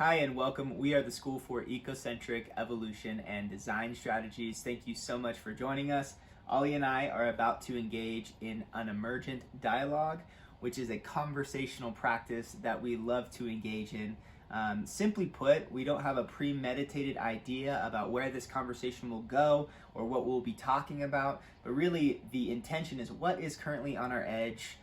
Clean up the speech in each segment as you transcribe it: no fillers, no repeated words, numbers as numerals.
Hi and welcome. We are the School for Ecocentric Evolution and Design Strategies. Thank you so much for joining us. Ollie and I are about to engage in an emergent dialogue, which is a conversational practice that we love to engage in. Simply put, we don't have a premeditated idea about where this conversation will go or what we'll be talking about, but really the intention is what is currently on our edge.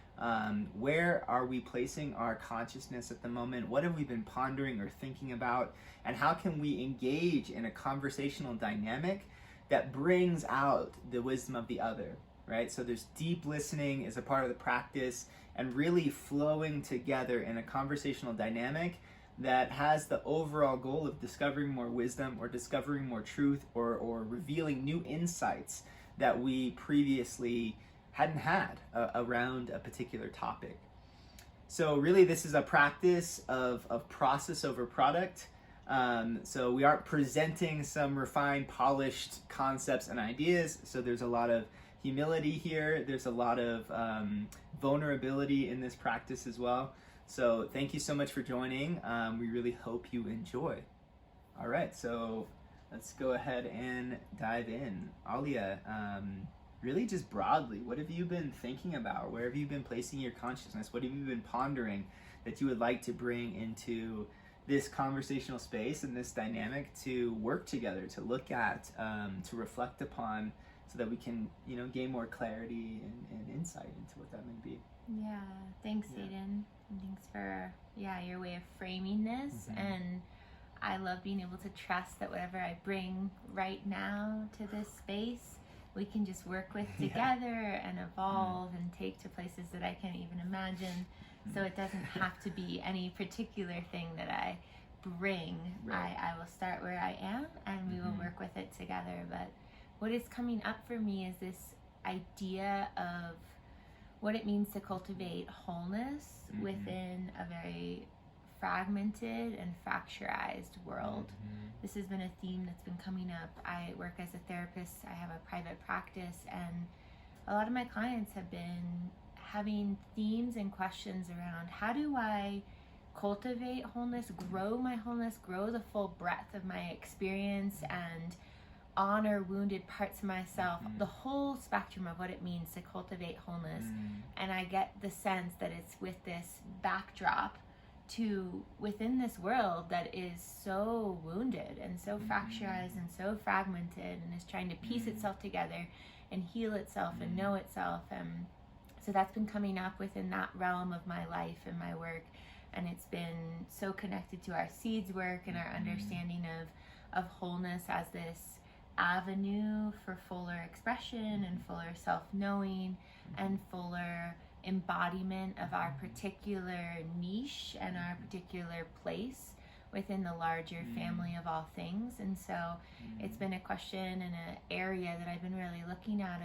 Where are we placing our consciousness at the moment? What have we been pondering or thinking about? And how can we engage in a conversational dynamic that brings out the wisdom of the other, right? So there's deep listening as a part of the practice and really flowing together in a conversational dynamic that has the overall goal of discovering more wisdom or discovering more truth or revealing new insights that we previously hadn't had around a particular topic. So really this is a practice of process over product. So we aren't presenting some refined, polished concepts and ideas. So there's a lot of humility here. There's a lot of vulnerability in this practice as well. So thank you so much for joining. We really hope you enjoy. All right, so let's go ahead and dive in. Alia, really just broadly, what have you been thinking about? Where have you been placing your consciousness? What have you been pondering that you would like to bring into this conversational space and this dynamic to work together, to look at, to reflect upon, so that we can, gain more clarity and insight into what that may be? Yeah, thanks, Aiden. And thanks for, your way of framing this. Mm-hmm. And I love being able to trust that whatever I bring right now to this space, we can just work with together and evolve and take to places that I can't even imagine. So it doesn't have to be any particular thing that I bring. Right. I will start where I am and we will work with it together. But what is coming up for me is this idea of what it means to cultivate wholeness within a very fragmented and fracturized world. This has been a theme that's been coming up. I work as a therapist. I have a private practice, and a lot of my clients have been having themes and questions around how do I cultivate wholeness, grow my wholeness, grow the full breadth of my experience, and honor wounded parts of myself, the whole spectrum of what it means to cultivate wholeness. And I get the sense that it's with this backdrop to within this world that is so wounded and so fracturized and so fragmented and is trying to piece itself together and heal itself and know itself. And so that's been coming up within that realm of my life and my work, and it's been so connected to our seeds work and our understanding of wholeness as this avenue for fuller expression and fuller self-knowing and fuller embodiment of our particular niche and our particular place within the larger family of all things. And so it's been a question and an area that I've been really looking at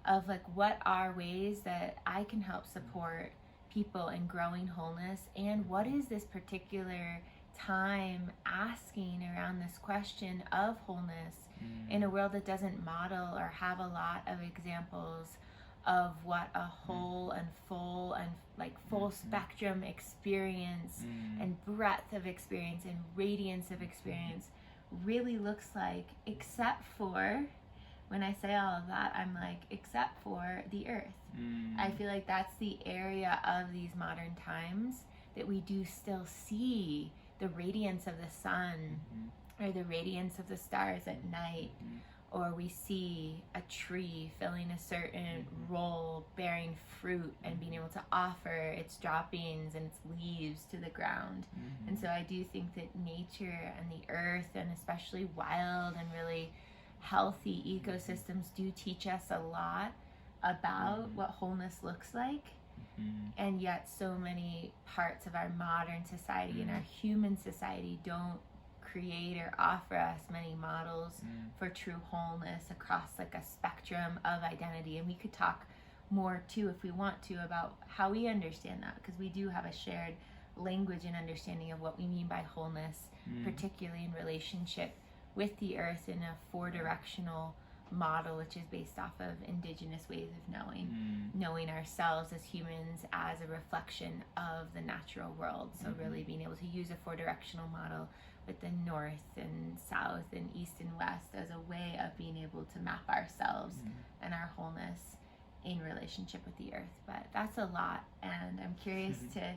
of like, what are ways that I can help support people in growing wholeness, and what is this particular time asking around this question of wholeness in a world that doesn't model or have a lot of examples of what a whole and full and full spectrum experience and breadth of experience and radiance of experience really looks like, except for, when I say all of that, I'm like, except for the earth. I feel like that's the area of these modern times that we do still see the radiance of the sun or the radiance of the stars at night, or we see a tree filling a certain role, bearing fruit and being able to offer its droppings and its leaves to the ground. And so I do think that nature and the earth, and especially wild and really healthy ecosystems, do teach us a lot about what wholeness looks like. And yet so many parts of our modern society and our human society don't create or offer us many models for true wholeness across like a spectrum of identity. And we could talk more too, if we want to, about how we understand that, because we do have a shared language and understanding of what we mean by wholeness, particularly in relationship with the earth in a four-directional model, which is based off of indigenous ways of knowing ourselves as humans as a reflection of the natural world. So really being able to use a four-directional model with the north and south and east and west as a way of being able to map ourselves and our wholeness in relationship with the earth. But that's a lot, and I'm curious to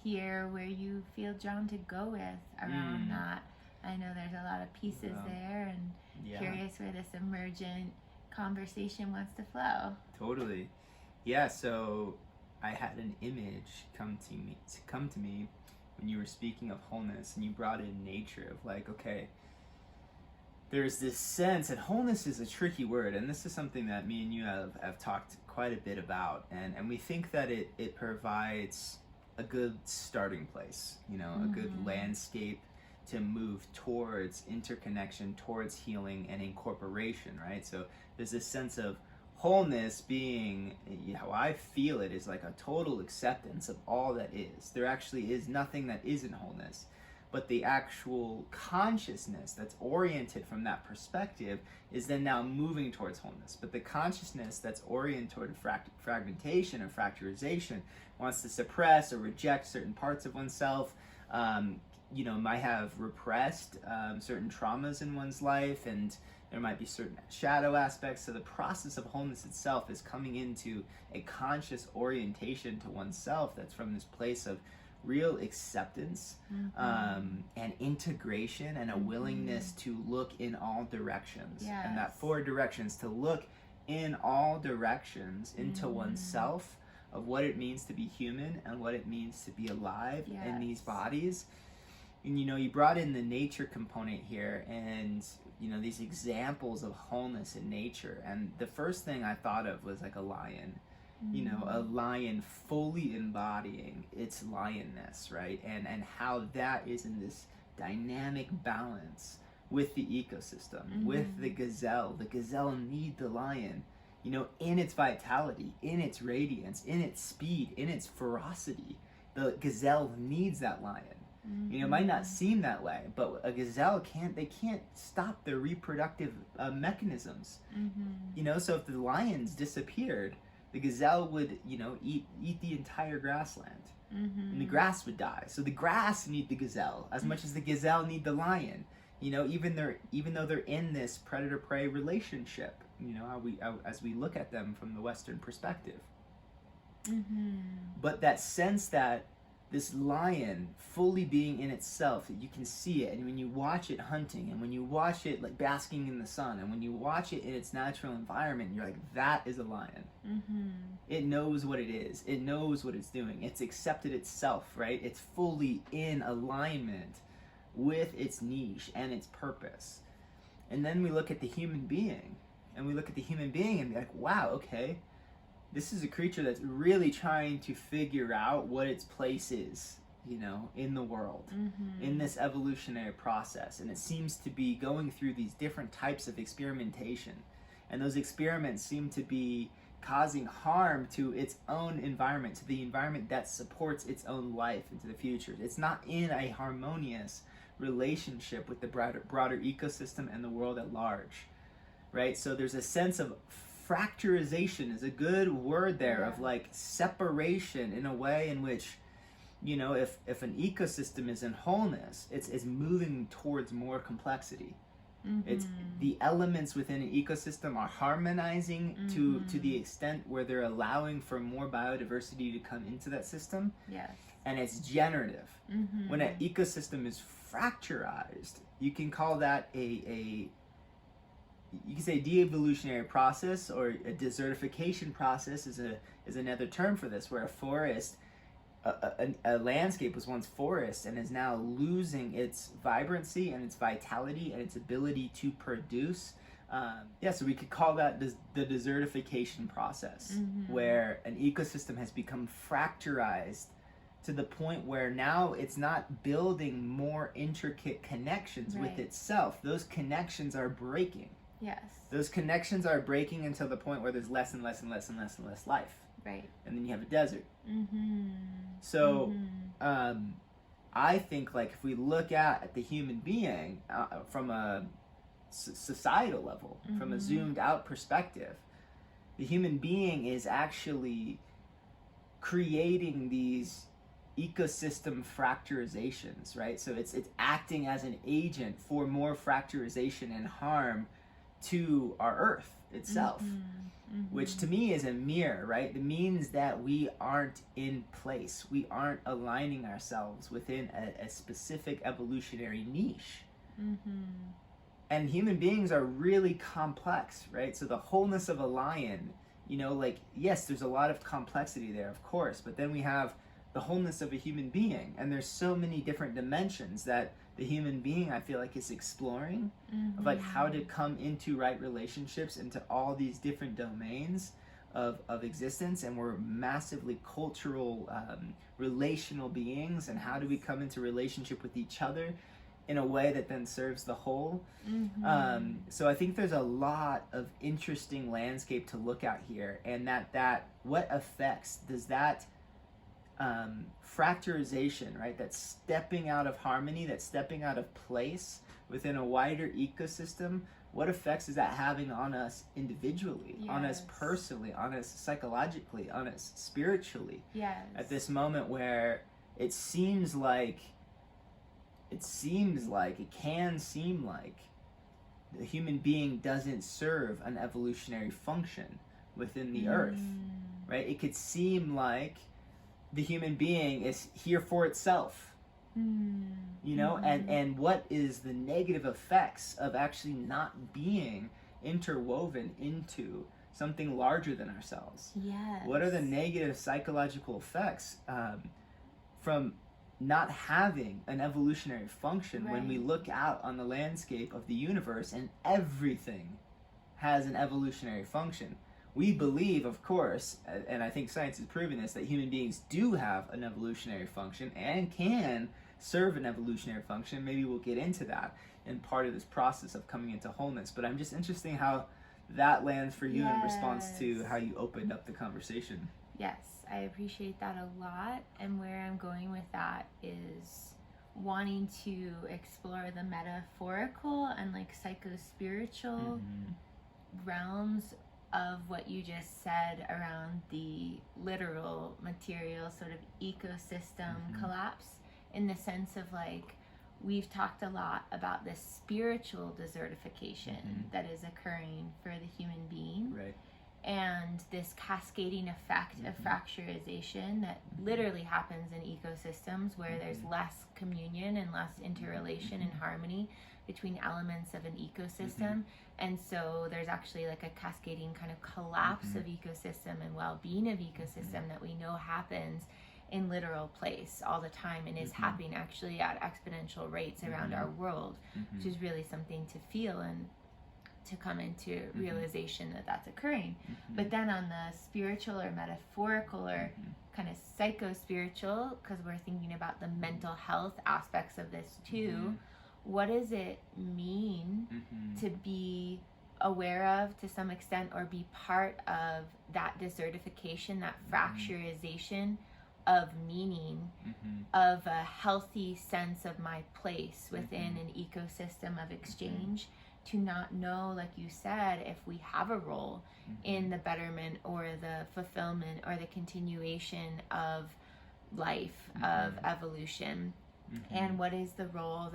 hear where you feel drawn to go with around that. I know there's a lot of pieces there, and curious where this emergent conversation wants to flow. Totally. Yeah, so I had an image come to me when you were speaking of wholeness, and you brought in nature, of like, okay, there's this sense, and wholeness is a tricky word, and this is something that me and you have talked quite a bit about, and we think that it provides a good starting place, a good landscape to move towards interconnection, towards healing and incorporation, right? So there's this sense of wholeness being, how I feel it, is like a total acceptance of all that is. There actually is nothing that isn't wholeness, but the actual consciousness that's oriented from that perspective is then now moving towards wholeness. But the consciousness that's oriented toward fragmentation or fracturization wants to suppress or reject certain parts of oneself, might have repressed certain traumas in one's life, and there might be certain shadow aspects. So the process of wholeness itself is coming into a conscious orientation to oneself that's from this place of real acceptance and integration, and a willingness to look in all directions. And that four directions, to look in all directions into oneself, of what it means to be human and what it means to be alive in these bodies. And you brought in the nature component here, and these examples of wholeness in nature, and the first thing I thought of was like a lion. A lion fully embodying its lionness, right? And how that is in this dynamic balance with the ecosystem, with the gazelle. The gazelle needs the lion, in its vitality, in its radiance, in its speed, in its ferocity. The gazelle needs that lion. It might not seem that way, but a gazelle can't stop their reproductive mechanisms. So if the lions disappeared, the gazelle would, eat the entire grassland, and the grass would die. So the grass need the gazelle as much as the gazelle need the lion. Even though they're in this predator-prey relationship. As we look at them from the Western perspective. But that sense that this lion fully being in itself, you can see it, and when you watch it hunting, and when you watch it like basking in the sun, and when you watch it in its natural environment, you're like, that is a lion. It knows what it is. It knows what it's doing. It's accepted itself, right? It's fully in alignment with its niche and its purpose. And then we look at the human being, and be like, wow, okay, this is a creature that's really trying to figure out what its place is, in the world, in this evolutionary process. And it seems to be going through these different types of experimentation. And those experiments seem to be causing harm to its own environment, to the environment that supports its own life into the future. It's not in a harmonious relationship with the broader ecosystem and the world at large, right? So there's a sense of fracturization is a good word there, of like separation, in a way in which, if an ecosystem is in wholeness, it's moving towards more complexity. It's the elements within an ecosystem are harmonizing to the extent where they're allowing for more biodiversity to come into that system. And it's generative. When an ecosystem is fracturized, you can call that you can say de-evolutionary process, or a desertification process is another term for this, where a forest, a landscape was once forest and is now losing its vibrancy and its vitality and its ability to produce. So we could call that the desertification process, where an ecosystem has become fracturized to the point where now it's not building more intricate connections with itself. Those connections are breaking. Those connections are breaking until the point where there's less and less and less and less and less life. And then you have a desert. So I think, like, if we look at the human being from a societal level, from a zoomed out perspective, the human being is actually creating these ecosystem fracturizations, right? So it's acting as an agent for more fracturization and harm to our earth itself, which to me is a mirror, right? It means that we aren't in place. We aren't aligning ourselves within a specific evolutionary niche. And human beings are really complex, right? So the wholeness of a lion, you know, like, yes, there's a lot of complexity there, of course, but then we have the wholeness of a human being, and there's so many different dimensions that the human being, I feel like, is exploring, of like how to come into right relationships into all these different domains of existence. And we're massively cultural, relational beings, and how do we come into relationship with each other in a way that then serves the whole. So I think there's a lot of interesting landscape to look at here, and that what effects does that fracturization, right, that stepping out of harmony, that stepping out of place within a wider ecosystem, what effects is that having on us individually, on us personally, on us psychologically, on us spiritually, at this moment where it can seem like the human being doesn't serve an evolutionary function within the earth, right? It could seem like the human being is here for itself, you know, and what is the negative effects of actually not being interwoven into something larger than ourselves? What are the negative psychological effects from not having an evolutionary function when we look out on the landscape of the universe and everything has an evolutionary function? We believe, of course, and I think science has proven this, that human beings do have an evolutionary function and can serve an evolutionary function. Maybe we'll get into that in part of this process of coming into wholeness. But I'm just interested in how that lands for you in response to how you opened up the conversation. Yes, I appreciate that a lot. And where I'm going with that is wanting to explore the metaphorical and like psycho-spiritual realms of what you just said around the literal material sort of ecosystem collapse, in the sense of like, we've talked a lot about this spiritual desertification that is occurring for the human being, and this cascading effect of fracturization that literally happens in ecosystems where there's less communion and less interrelation and harmony between elements of an ecosystem. And so there's actually like a cascading kind of collapse of ecosystem and well-being of ecosystem that we know happens in literal place all the time, and is happening actually at exponential rates around our world, which is really something to feel and to come into realization that that's occurring. But then on the spiritual or metaphorical or kind of psycho-spiritual, because we're thinking about the mental health aspects of this too, what does it mean to be aware of, to some extent, or be part of that desertification, that fracturization of meaning, of a healthy sense of my place within an ecosystem of exchange, to not know, like you said, if we have a role in the betterment or the fulfillment or the continuation of life, of evolution, and what is the role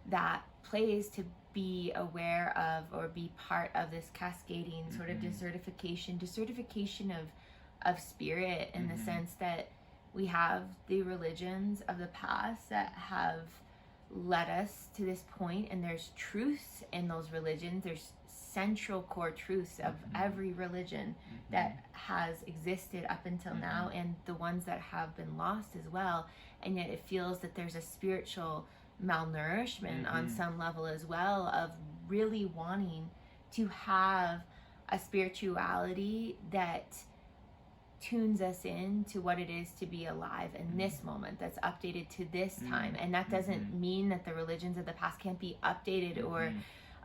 that plays to be aware of or be part of this cascading sort of desertification of spirit, in the sense that we have the religions of the past that have led us to this point, and there's truths in those religions. There's central core truths of every religion that has existed up until now, and the ones that have been lost as well. And yet it feels that there's a spiritual malnourishment on some level as well, of really wanting to have a spirituality that tunes us in to what it is to be alive in this moment, that's updated to this time. And that doesn't mean that the religions of the past can't be updated or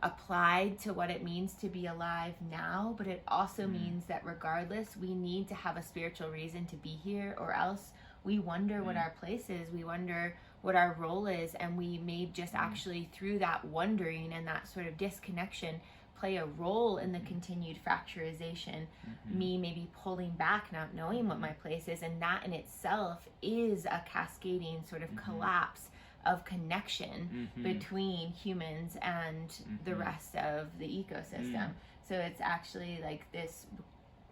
applied to what it means to be alive now, but it also means that regardless, we need to have a spiritual reason to be here, or else we wonder what our place is. We wonder what our role is, and we may just actually, through that wondering and that sort of disconnection, play a role in the continued fracturization, me maybe pulling back, not knowing what my place is, and that in itself is a cascading sort of collapse of connection between humans and the rest of the ecosystem. So it's actually like this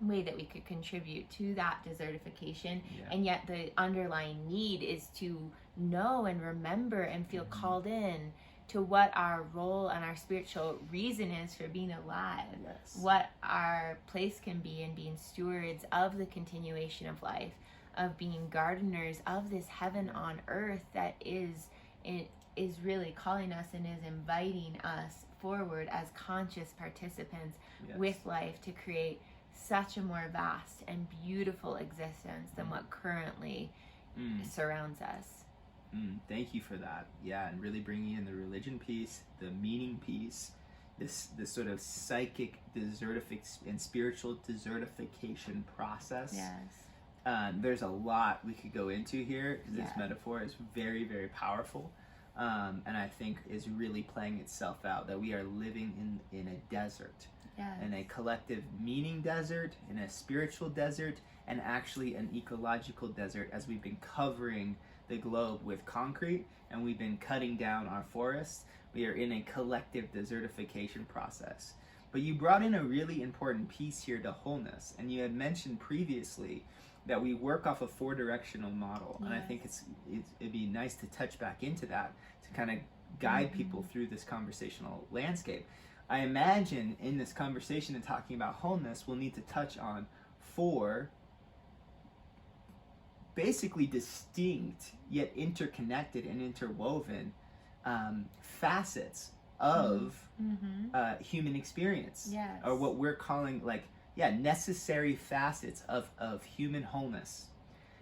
way that we could contribute to that desertification, and yet the underlying need is to know and remember and feel called in to what our role and our spiritual reason is for being alive, what our place can be in being stewards of the continuation of life, of being gardeners of this heaven on earth that is really calling us and is inviting us forward as conscious participants with life to create such a more vast and beautiful existence than what currently surrounds us. Thank you for that. Yeah, and really bringing in the religion piece, the meaning piece, this sort of psychic and spiritual desertification process. There's a lot we could go into here. This metaphor is very, very powerful, and I think is really playing itself out, that we are living in a desert, in a collective meaning desert, in a spiritual desert, and actually an ecological desert, as we've been covering the globe with concrete and we've been cutting down our forests. We are in a collective desertification process. But you brought in a really important piece here to wholeness, and you had mentioned previously that we work off a four-directional model, and I think it'd be nice to touch back into that to kind of guide people through this conversational landscape. I imagine in this conversation and talking about wholeness, we'll need to touch on four basically distinct yet interconnected and interwoven facets of human experience, or what we're calling necessary facets of human wholeness.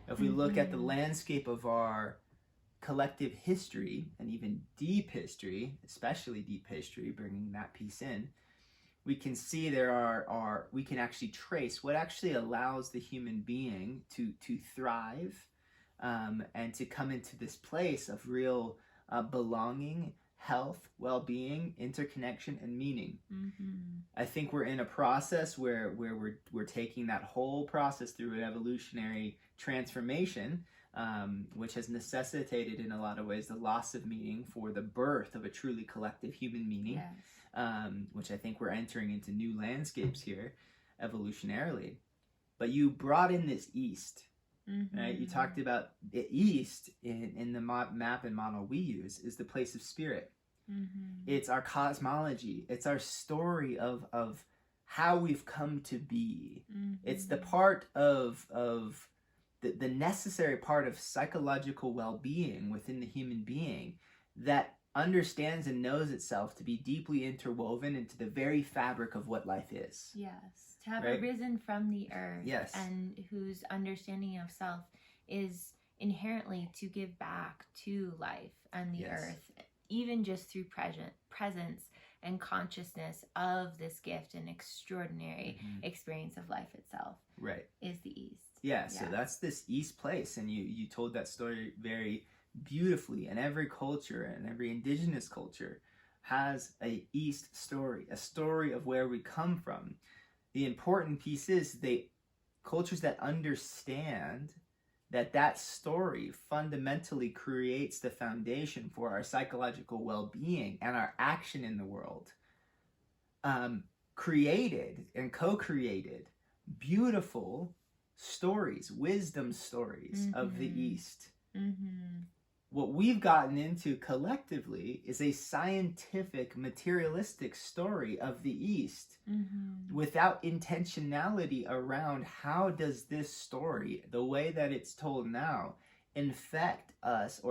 If we look at the landscape of our collective history, and even deep history, especially deep history, bringing that piece in, we can see we can actually trace what actually allows the human being to thrive, and to come into this place of real belonging, health, well-being, interconnection, and meaning. I think we're in a process where we're taking that whole process through an evolutionary transformation, which has necessitated in a lot of ways the loss of meaning for the birth of a truly collective human meaning. Which I think we're entering into new landscapes here, evolutionarily. But you brought in this East, right? You talked about the East in the map and model we use is the place of spirit. It's our cosmology. It's our story of how we've come to be. It's the part of the necessary part of psychological well-being within the human being that understands and knows itself to be deeply interwoven into the very fabric of what life is. To have arisen from the earth, and whose understanding of self is inherently to give back to life and the earth, even just through presence and consciousness of this gift and extraordinary experience of life itself. Is the East. So that's this East place, and you told that story very beautifully. And every culture and every indigenous culture has a East story, a story of where we come from. The important piece is cultures that understand that story fundamentally creates the foundation for our psychological well-being and our action in the world, created and co-created beautiful stories, wisdom stories of the East. What we've gotten into collectively is a scientific, materialistic story of the East, without intentionality around how does this story, the way that it's told now, affect us,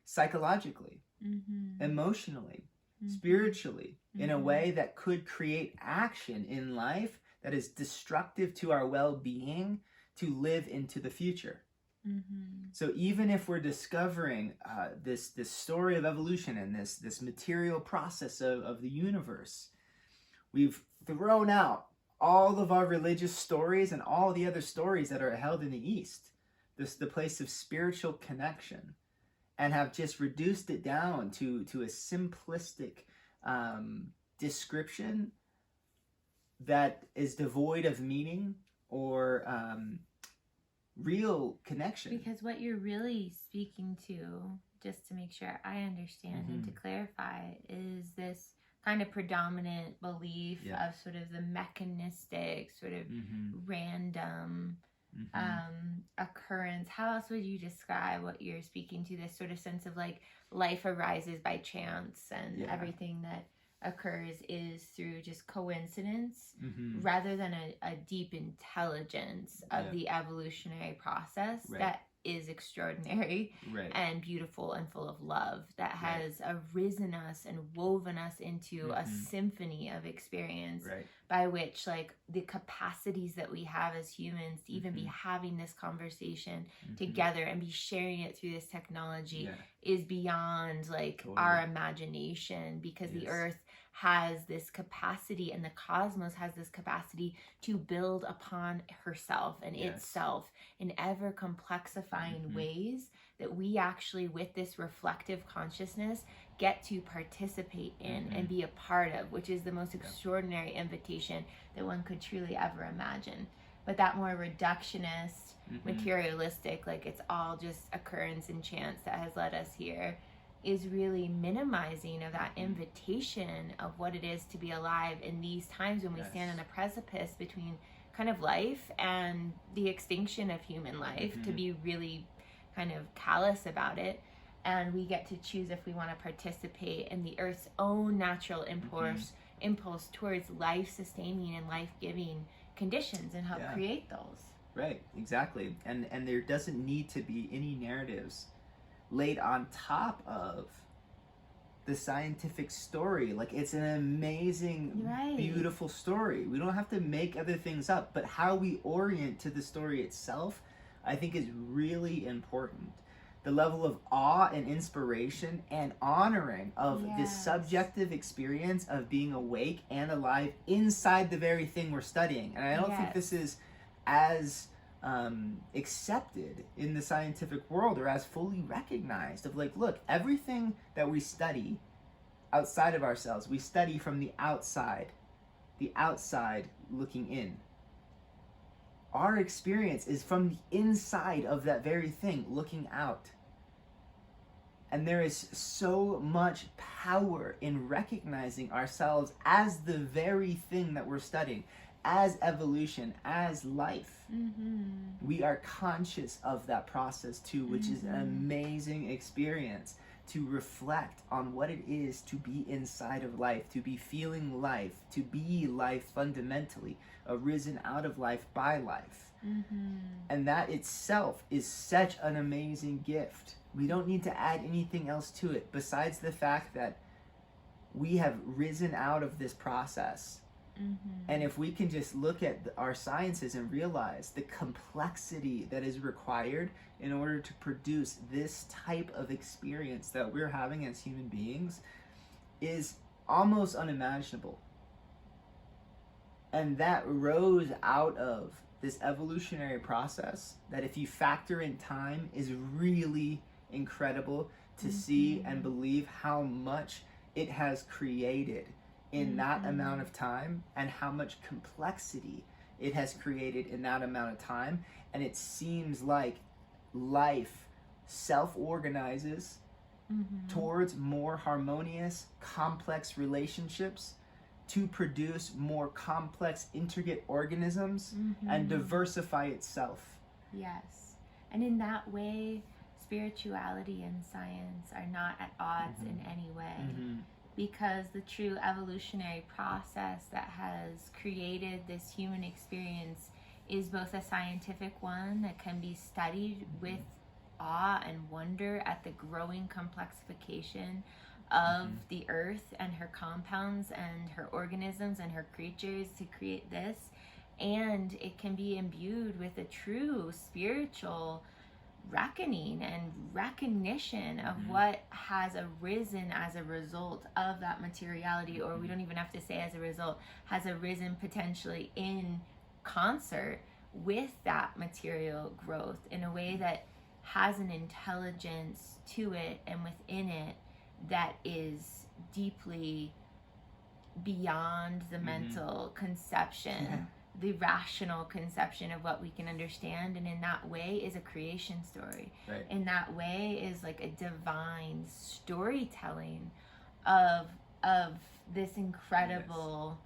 psychologically, emotionally, spiritually, in a way that could create action in life that is destructive to our well-being to live into the future. So even if we're discovering this story of evolution and this material process of the universe, we've thrown out all of our religious stories and all the other stories that are held in the East. the place of spiritual connection, and have just reduced it down to a simplistic description that is devoid of meaning or real connection. Because what you're really speaking to, just to make sure I understand and to clarify, is this kind of predominant belief of sort of the mechanistic, sort of random occurrence. How else would you describe what you're speaking to? This sort of sense of like life arises by chance and everything that occurs is through just coincidence rather than a deep intelligence of the evolutionary process that is extraordinary and beautiful and full of love, that has arisen us and woven us into a symphony of experience by which, like, the capacities that we have as humans to even be having this conversation together and be sharing it through this technology is beyond like our imagination, because the earth has this capacity and the cosmos has this capacity to build upon herself and itself in ever complexifying ways that we actually, with this reflective consciousness, get to participate in and be a part of, which is the most extraordinary invitation that one could truly ever imagine. But that more reductionist, materialistic, like it's all just occurrence and chance that has led us here, is really minimizing of that invitation of what it is to be alive in these times when we stand on a precipice between kind of life and the extinction of human life, to be really kind of callous about it. And we get to choose if we want to participate in the earth's own natural impulse towards life-sustaining and life-giving conditions and help create those. Right, exactly. And there doesn't need to be any narratives laid on top of the scientific story. Like, it's an amazing, beautiful story. We don't have to make other things up, but how we orient to the story itself, I think, is really important. The level of awe and inspiration and honoring of this subjective experience of being awake and alive inside the very thing we're studying. And I don't think this is as accepted in the scientific world or as fully recognized, of like, look, everything that we study outside of ourselves, we study from the outside looking in. Our experience is from the inside of that very thing looking out. And there is so much power in recognizing ourselves as the very thing that we're studying, as evolution, as life. We are conscious of that process too, which is an amazing experience, to reflect on what it is to be inside of life, to be feeling life, to be life fundamentally, arisen out of life by life. And that itself is such an amazing gift. We don't need to add anything else to it besides the fact that we have risen out of this process. And if we can just look at our sciences and realize the complexity that is required in order to produce this type of experience that we're having as human beings, is almost unimaginable. And that rose out of this evolutionary process that, if you factor in time, is really incredible to see and believe how much it has created in that amount of time, and how much complexity it has created in that amount of time. And it seems like life self-organizes towards more harmonious, complex relationships to produce more complex, intricate organisms and diversify itself. Yes. And in that way, spirituality and science are not at odds in any way. Because the true evolutionary process that has created this human experience is both a scientific one that can be studied with awe and wonder at the growing complexification of the earth and her compounds and her organisms and her creatures to create this. And it can be imbued with a true spiritual reckoning and recognition of what has arisen as a result of that materiality, or we don't even have to say as a result, has arisen potentially in concert with that material growth in a way that has an intelligence to it and within it that is deeply beyond the mental conception, the rational conception of what we can understand. And in that way is a creation story. Right. In that way is like a divine storytelling of this incredible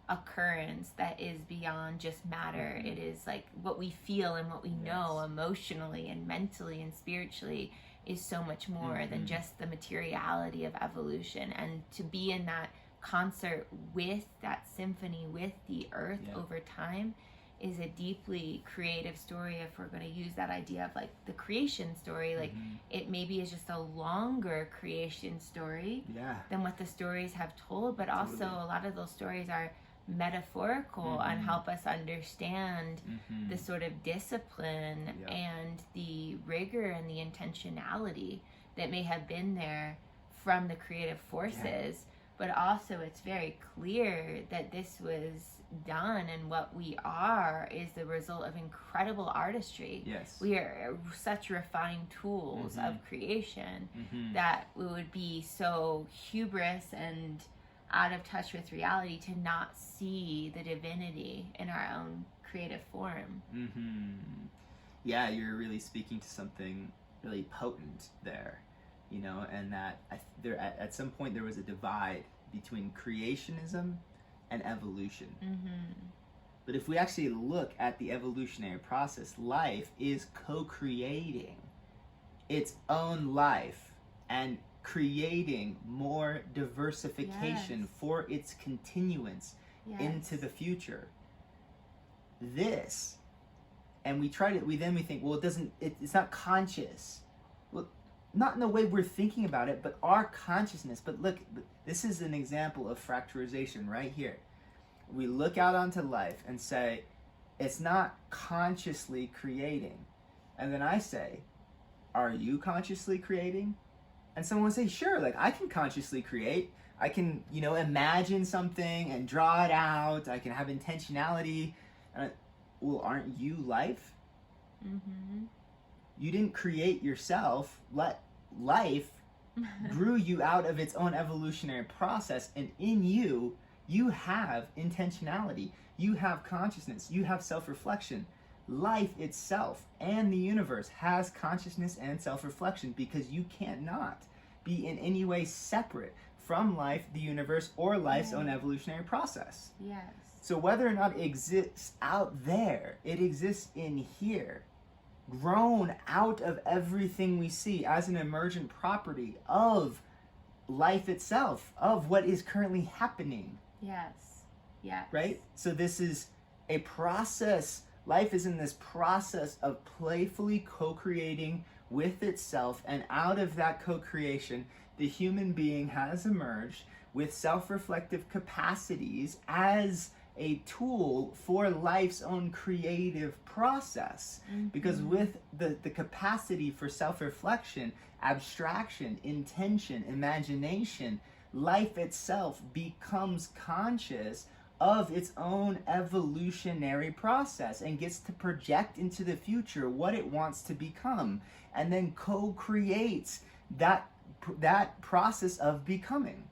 occurrence that is beyond just matter. It is like what we feel and what we know emotionally and mentally and spiritually is so much more than just the materiality of evolution. And to be in that concert with that symphony with the earth over time is a deeply creative story. If we're going to use that idea of like the creation story, like it maybe is just a longer creation story than what the stories have told, but also a lot of those stories are metaphorical and help us understand the sort of discipline and the rigor and the intentionality that may have been there from the creative forces. But also it's very clear that this was done, and what we are is the result of incredible artistry. We are such refined tools of creation that we would be so hubris and out of touch with reality to not see the divinity in our own creative form. Yeah, you're really speaking to something really potent there, you know, and that there at some point there was a divide between creationism and evolution. But if we actually look at the evolutionary process, life is co-creating its own life and creating more diversification for its continuance into the future. This, and we think, well, it's not conscious. Well, not in the way we're thinking about it, but our consciousness. But look, this is an example of fracturization right here. We look out onto life and say, it's not consciously creating. And then I say, are you consciously creating? And someone will say, sure, like I can consciously create. I can, you know, imagine something and draw it out. I can have intentionality. Well, aren't you life? You didn't create yourself. Life grew you out of its own evolutionary process, and in you, you have intentionality. You have consciousness. You have self-reflection. Life itself and the universe has consciousness and self-reflection, because you cannot be in any way separate from life, the universe, or life's own evolutionary process. So whether or not it exists out there, it exists in here, grown out of everything we see as an emergent property of life itself, of what is currently happening. Right? So this is a process. Life is in this process of playfully co-creating with itself, and out of that co-creation, the human being has emerged with self-reflective capacities as a tool for life's own creative process. Because with the capacity for self-reflection, abstraction, intention, imagination, life itself becomes conscious of its own evolutionary process and gets to project into the future what it wants to become, and then co-creates that process of becoming.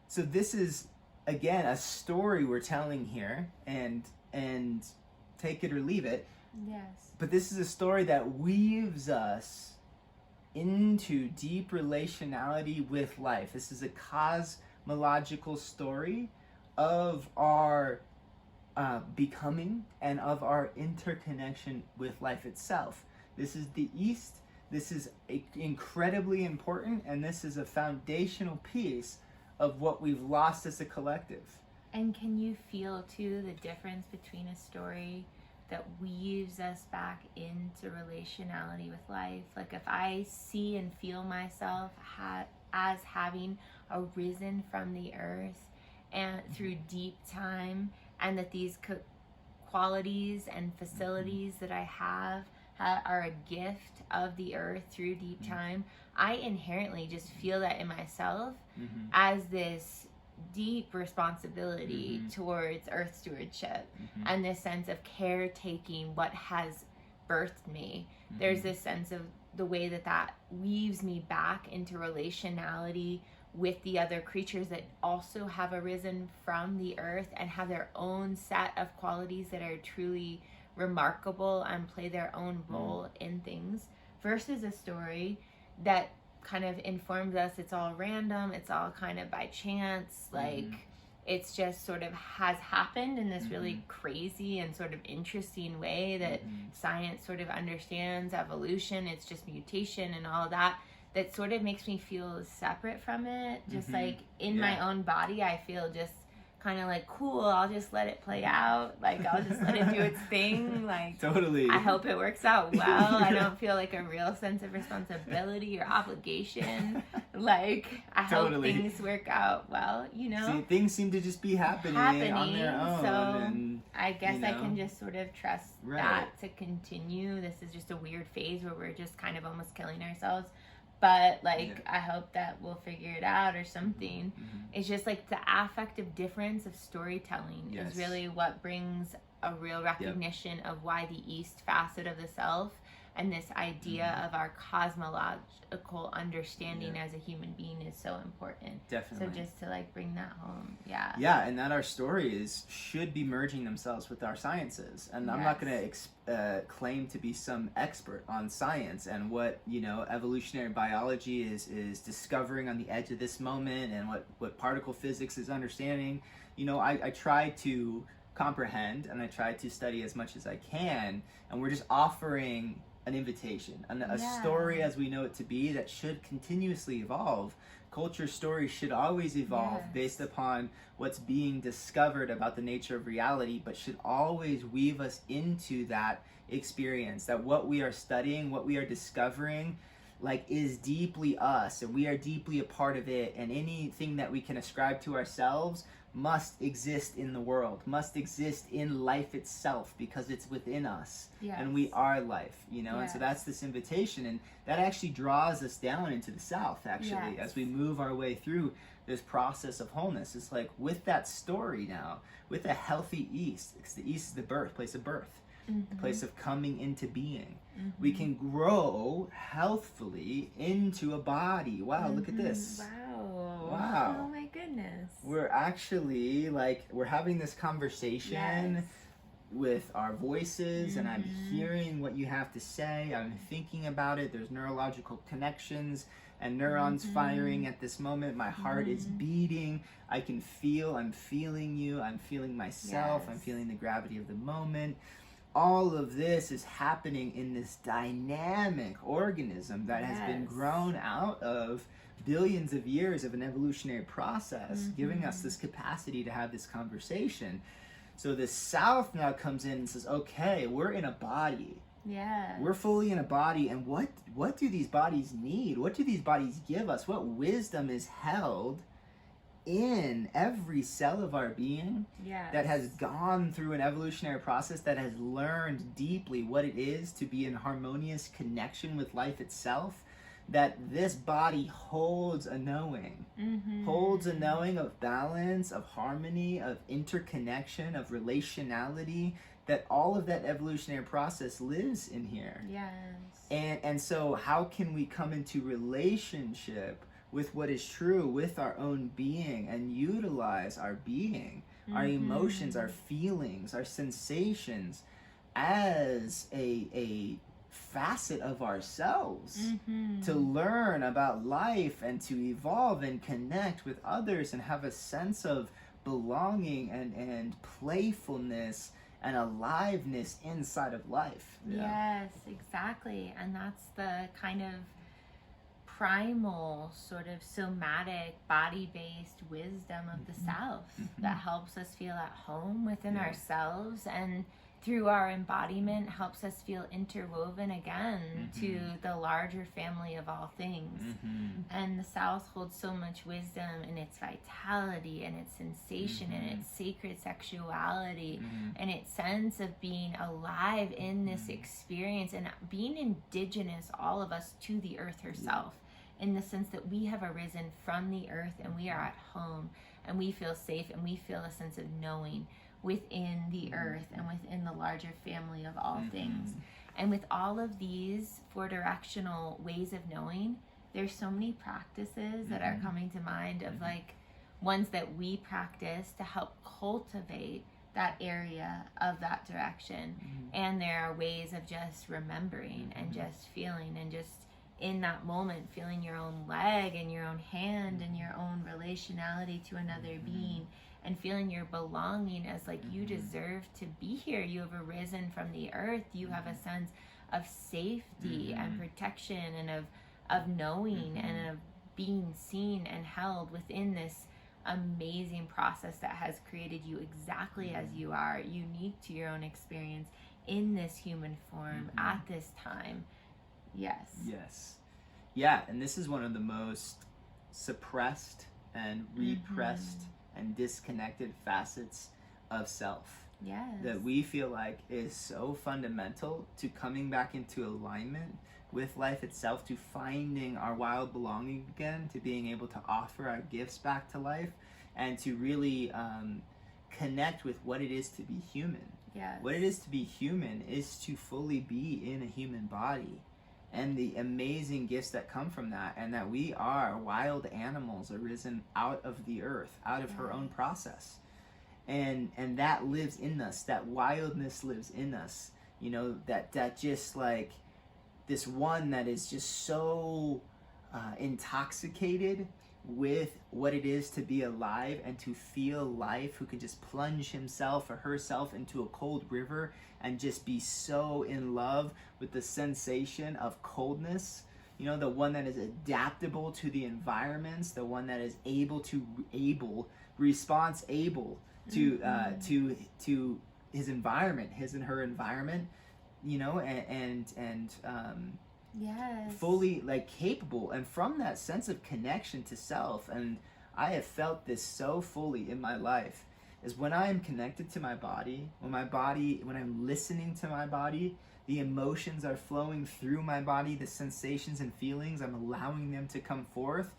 So this is, again, a story we're telling here, and take it or leave it. But this is a story that weaves us into deep relationality with life. This is a cosmological story of our becoming and of our interconnection with life itself. This is the East. This is incredibly important, and this is a foundational piece of what we've lost as a collective. And can you feel too the difference between a story that weaves us back into relationality with life? Like if I see and feel myself as having arisen from the earth and through deep time, and that these qualities and facilities that I have are a gift of the earth through deep time, I inherently just feel that in myself as this deep responsibility towards earth stewardship and this sense of caretaking what has birthed me. There's this sense of the way that weaves me back into relationality with the other creatures that also have arisen from the earth and have their own set of qualities that are truly remarkable and play their own role in things, versus a story that kind of informs us it's all random, it's all kind of by chance, like it's just sort of has happened in this really crazy and sort of interesting way that science sort of understands evolution, it's just mutation and all that sort of makes me feel separate from it, just like in my own body I feel just kind of like, cool, I'll just let it play out, like I'll just let it do its thing, like totally, I hope it works out well. I don't feel like a real sense of responsibility or obligation, like I hope things work out well, you know. See, things seem to just be happening on their own, so and I guess I can just sort of trust that to continue. This is just a weird phase where we're just kind of almost killing ourselves, but like I hope that we'll figure it out or something. It's just like the affective difference of storytelling is really what brings a real recognition of why the East facet of the self and this idea of our cosmological understanding as a human being is so important. Definitely. So just to like bring that home, and that our stories should be merging themselves with our sciences. And I'm not going to claim to be some expert on science and what, you know, evolutionary biology is discovering on the edge of this moment, and what particle physics is understanding. You know, I try to comprehend and I try to study as much as I can, and we're just offering an invitation, a story as we know it to be that should continuously evolve. Culture stories should always evolve based upon what's being discovered about the nature of reality, but should always weave us into that experience, that what we are studying, what we are discovering, like is deeply us, and we are deeply a part of it, and anything that we can ascribe to ourselves must exist in the world, must exist in life itself, because it's within us, and we are life, you know. And so that's this invitation, and that actually draws us down into the South, actually, as we move our way through this process of wholeness. It's like with that story now, with a healthy East, because the East is the birthplace of birth, the place of coming into being. We can grow healthfully into a body. Wow, look at this. Wow. Oh my goodness. We're actually like, we're having this conversation with our voices, and I'm hearing what you have to say. I'm thinking about it. There's neurological connections and neurons firing at this moment. My heart is beating. I can feel, I'm feeling you. I'm feeling myself. I'm feeling the gravity of the moment. All of this is happening in this dynamic organism that has been grown out of billions of years of an evolutionary process, giving us this capacity to have this conversation. So the South now comes in and says, okay, we're in a body. We're fully in a body, and what do these bodies need? What do these bodies give us? What wisdom is held in every cell of our being that has gone through an evolutionary process, that has learned deeply what it is to be in harmonious connection with life itself, that this body holds a knowing, holds a knowing of balance, of harmony, of interconnection, of relationality, that all of that evolutionary process lives in here. And so how can we come into relationship with what is true, with our own being, and utilize our being, our emotions, our feelings, our sensations as a facet of ourselves, to learn about life and to evolve and connect with others and have a sense of belonging and playfulness and aliveness inside of life. Yes, exactly. And that's the kind of primal, sort of somatic, body-based wisdom of the South that helps us feel at home within ourselves, and through our embodiment helps us feel interwoven again to the larger family of all things. And the South holds so much wisdom in its vitality and its sensation and its sacred sexuality and its sense of being alive in this experience and being indigenous, all of us, to the earth herself. in the sense that we have arisen from the earth and we are at home and we feel safe and we feel a sense of knowing within the earth and within the larger family of all things. And with all of these four-directional ways of knowing, there's so many practices that are coming to mind of like ones that we practice to help cultivate that area of that direction. And there are ways of just remembering and just feeling and just in that moment feeling your own leg and your own hand and your own relationality to another being and feeling your belonging as like you deserve to be here. You have arisen from the earth. You have a sense of safety and protection and of knowing and of being seen and held within this amazing process that has created you exactly as you are, unique to your own experience in this human form at this time. Yes. Yeah, and this is one of the most suppressed and repressed and disconnected facets of self. That we feel like is so fundamental to coming back into alignment with life itself, to finding our wild belonging again, to being able to offer our gifts back to life, and to really connect with what it is to be human. What it is to be human is to fully be in a human body, and the amazing gifts that come from that, and that we are wild animals arisen out of the earth, out of her own process. And that lives in us, that wildness lives in us, you know, that just like this one that is just so intoxicated with what it is to be alive and to feel life, who can just plunge himself or herself into a cold river and just be so in love with the sensation of coldness. You know, the one that is adaptable to the environments, the one that is able to his environment, his and her environment, you know, and fully like capable, and from that sense of connection to self. And I have felt this so fully in my life, is when I am connected to my body, when I'm listening to my body, the emotions are flowing through my body, the sensations and feelings, I'm allowing them to come forth.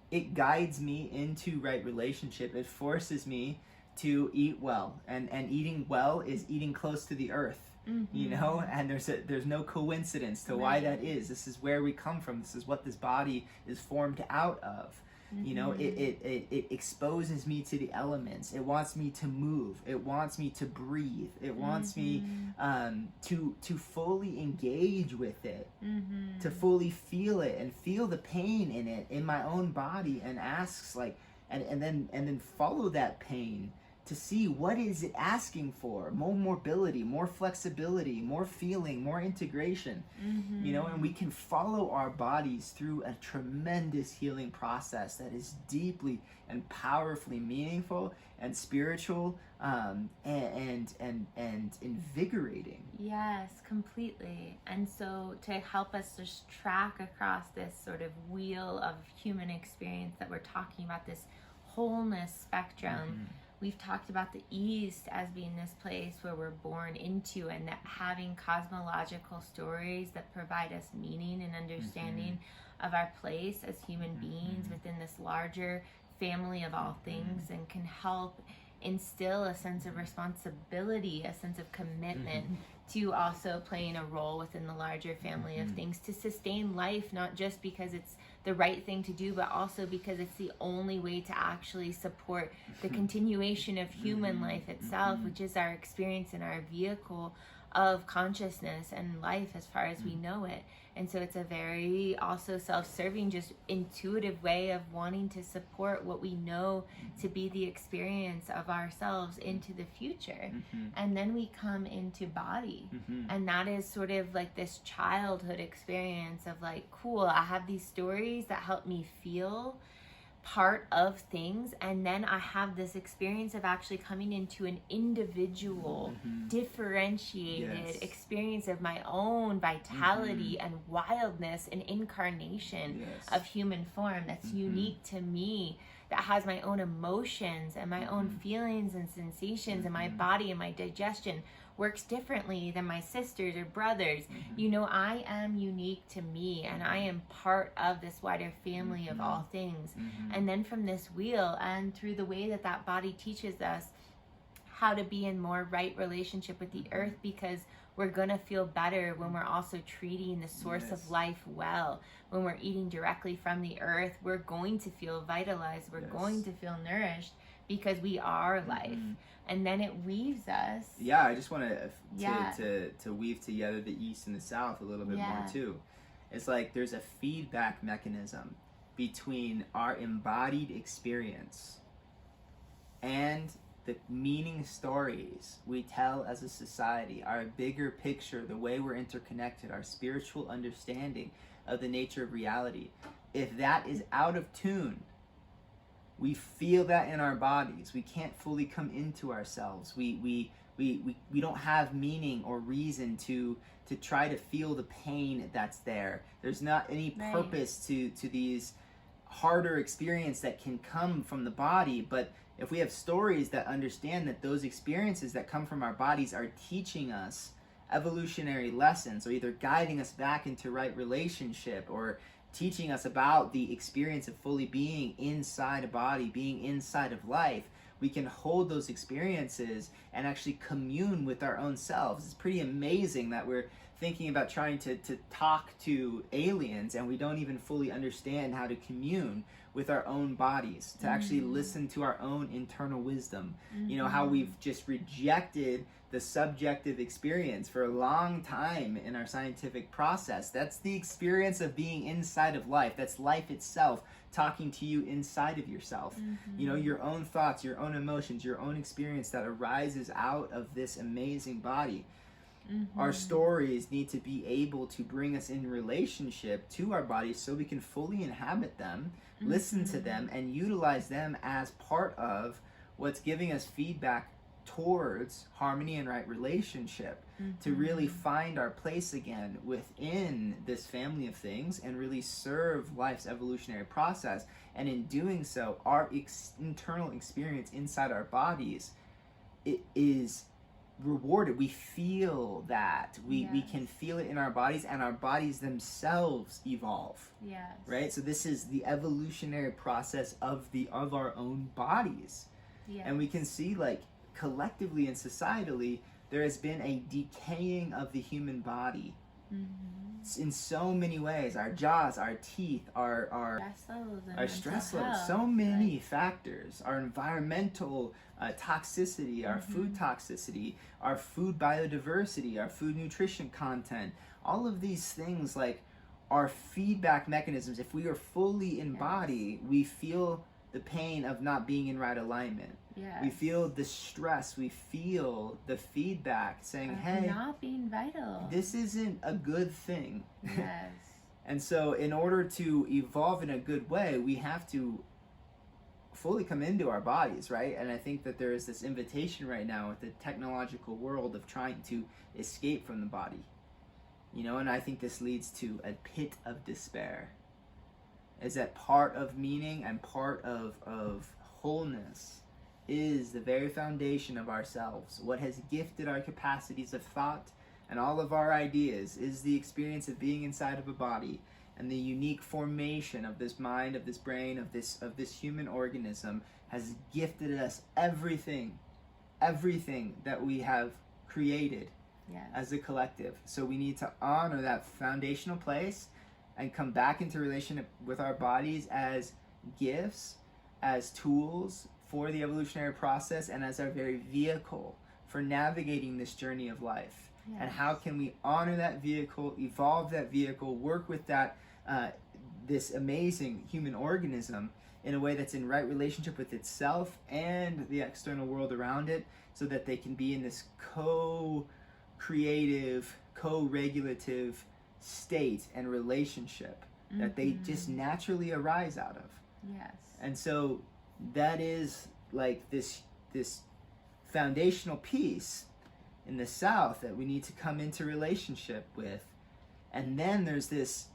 It guides me into right relationship. It forces me to eat well, and eating well is eating close to the earth. You know, and there's no coincidence to why that is. This is where we come from. This is what this body is formed out of. You know, it exposes me to the elements. It wants me to move. It wants me to breathe. It wants me to fully engage with it, to fully feel it and feel the pain in it in my own body, and asks like, and then follow that pain to see what is it asking for. More mobility, more flexibility, more feeling, more integration. You know, and we can follow our bodies through a tremendous healing process that is deeply and powerfully meaningful and spiritual, and invigorating. Yes, completely. And so to help us just track across this sort of wheel of human experience that we're talking about, this wholeness spectrum, we've talked about the East as being this place where we're born into, and that having cosmological stories that provide us meaning and understanding of our place as human beings within this larger family of all things, and can help instill a sense of responsibility, a sense of commitment to also playing a role within the larger family of things to sustain life, not just because it's the right thing to do, but also because it's the only way to actually support the continuation of human life itself, which is our experience and our vehicle of consciousness and life as far as we know it. And so it's a very also self-serving, just intuitive way of wanting to support what we know to be the experience of ourselves into the future. And then we come into body, and that is sort of like this childhood experience of like, cool, I have these stories that help me feel part of things, and then I have this experience of actually coming into an individual, differentiated experience of my own vitality and wildness and incarnation of human form that's unique to me, that has my own emotions and my own feelings and sensations and my body and my digestion works differently than my sisters or brothers. You know, I am unique to me, and I am part of this wider family of all things. And then from this wheel, and through the way that that body teaches us how to be in more right relationship with the earth, because we're gonna feel better when we're also treating the source of life well. When we're eating directly from the earth, we're going to feel vitalized, we're going to feel nourished, because we are life. And then it weaves us. Yeah, I just want to weave together the East and the South a little bit more too. It's like there's a feedback mechanism between our embodied experience and the meaning stories we tell as a society, our bigger picture, the way we're interconnected, our spiritual understanding of the nature of reality. If that is out of tune, we feel that in our bodies. We can't fully come into ourselves. We don't have meaning or reason to try to feel the pain that's there. There's not any purpose to these harder experiences that can come from the body. But if we have stories that understand that those experiences that come from our bodies are teaching us evolutionary lessons, or either guiding us back into right relationship, or teaching us about the experience of fully being inside a body, being inside of life, we can hold those experiences and actually commune with our own selves. It's pretty amazing that we're thinking about trying to talk to aliens and we don't even fully understand how to commune with our own bodies, to actually listen to our own internal wisdom. You know, how we've just rejected the subjective experience for a long time in our scientific process. That's the experience of being inside of life. That's life itself talking to you inside of yourself. You know, your own thoughts, your own emotions, your own experience that arises out of this amazing body. Our stories need to be able to bring us in relationship to our bodies so we can fully inhabit them, listen to them, and utilize them as part of what's giving us feedback towards harmony and right relationship, to really find our place again within this family of things and really serve life's evolutionary process. And in doing so, our internal experience inside our bodies, it is rewarded. We feel that we can feel it in our bodies, and our bodies themselves evolve. Right? So this is the evolutionary process of our own bodies. And we can see, like, collectively and societally, there has been a decaying of the human body in so many ways. Our jaws, our teeth, our stress levels, so many factors. Our environmental toxicity, our food toxicity, our food biodiversity, our food nutrition content, all of these things, like, are feedback mechanisms. If we are fully in body, we feel the pain of not being in right alignment. We feel the stress, we feel the feedback saying, hey, not being vital. This isn't a good thing. And so in order to evolve in a good way, we have to fully come into our bodies, right? And I think that there is this invitation right now with the technological world of trying to escape from the body. You know, and I think this leads to a pit of despair. Is that part of meaning and part of wholeness is the very foundation of ourselves. What has gifted our capacities of thought and all of our ideas is the experience of being inside of a body, and the unique formation of this mind, of this brain, of this human organism has gifted us everything that we have created as a collective. So we need to honor that foundational place and come back into relationship with our bodies as gifts, as tools for the evolutionary process, and as our very vehicle for navigating this journey of life. And how can we honor that vehicle, evolve that vehicle, work with that this amazing human organism in a way that's in right relationship with itself and the external world around it, so that they can be in this co-creative, co-regulative state and relationship that they just naturally arise out of. And so that is like this foundational piece in the South that we need to come into relationship with. And then there's this,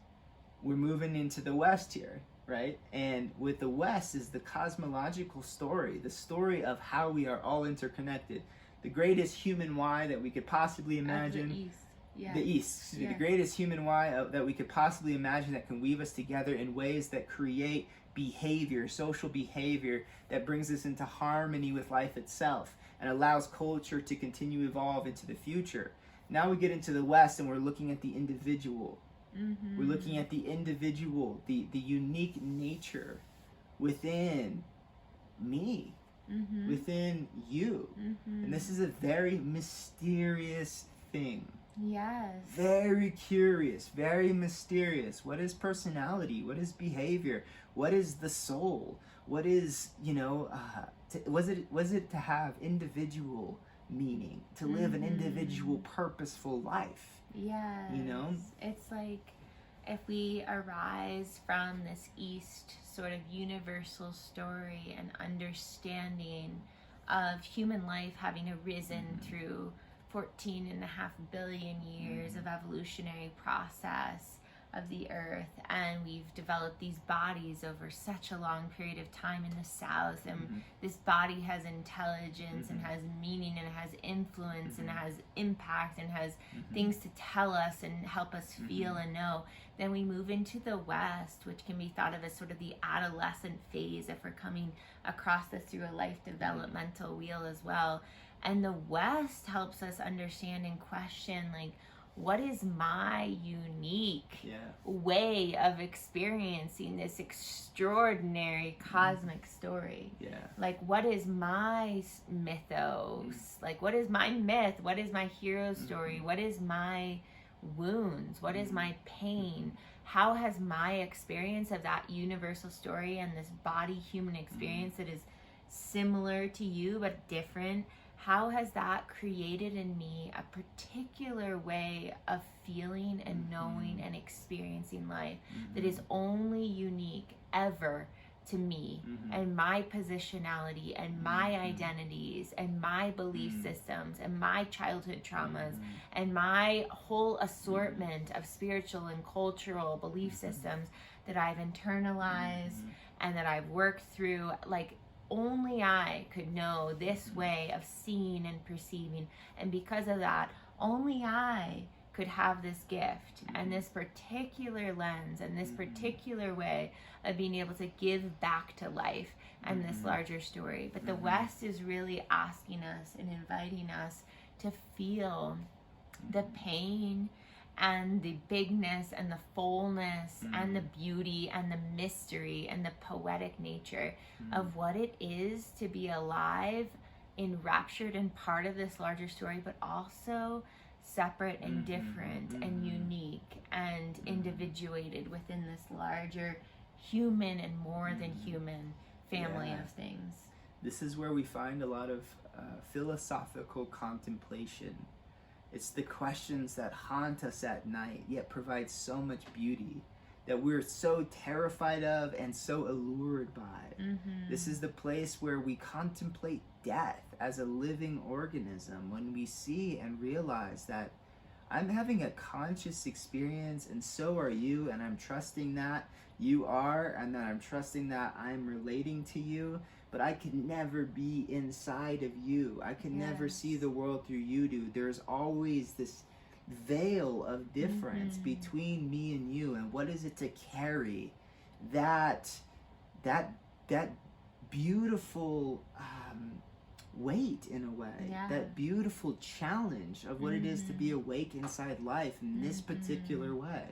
we're moving into the West here, right? And with the West is the cosmological story, the story of how we are all interconnected, the greatest human why that we could possibly imagine. The East. Yeah. The East, the greatest human why that we could possibly imagine, that can weave us together in ways that create behavior, social behavior, that brings us into harmony with life itself and allows culture to continue to evolve into the future. Now we get into the West and we're looking at the individual. We're looking at the individual, the unique nature within me, within you. And this is a very mysterious thing. Yes. Very curious, very mysterious. What is personality? What is behavior? What is the soul? What is, was it to have individual meaning, to live an individual purposeful life? Yes. It's like if we arise from this East sort of universal story and understanding of human life having arisen through 14.5 billion years of evolutionary process of the earth, and we've developed these bodies over such a long period of time in the South, and this body has intelligence and has meaning and has influence and has impact and has things to tell us and help us feel and know. Then we move into the West, which can be thought of as sort of the adolescent phase if we're coming across this through a life developmental wheel as well. And the West helps us understand and question, like, what is my unique way of experiencing this extraordinary cosmic story? Like, what is my mythos? Like, what is my myth? What is my hero story? What is my wounds? What is my pain? How has my experience of that universal story and this body human experience that is similar to you but different, how has that created in me a particular way of feeling and knowing and experiencing life that is only unique ever to me and my positionality and my identities and my belief systems and my childhood traumas and my whole assortment of spiritual and cultural belief systems that I've internalized and that I've worked through. Like, only I could know this way of seeing and perceiving, and because of that, only I could have this gift and this particular lens and this particular way of being able to give back to life and this larger story. But the West is really asking us and inviting us to feel the pain and the bigness and the fullness and the beauty and the mystery and the poetic nature of what it is to be alive, enraptured and part of this larger story, but also separate and different and unique and individuated within this larger human and more than human family of things. This is where we find a lot of philosophical contemplation. It's the questions that haunt us at night, yet provide so much beauty, that we're so terrified of and so allured by. This is the place where we contemplate death as a living organism, when we see and realize that I'm having a conscious experience and so are you, and I'm trusting that you are, and that I'm trusting that I'm relating to you. But I can never be inside of you. I can never see the world through you do. There's always this veil of difference between me and you. And what is it to carry that beautiful weight, in a way, that beautiful challenge of what it is to be awake inside life in this particular way.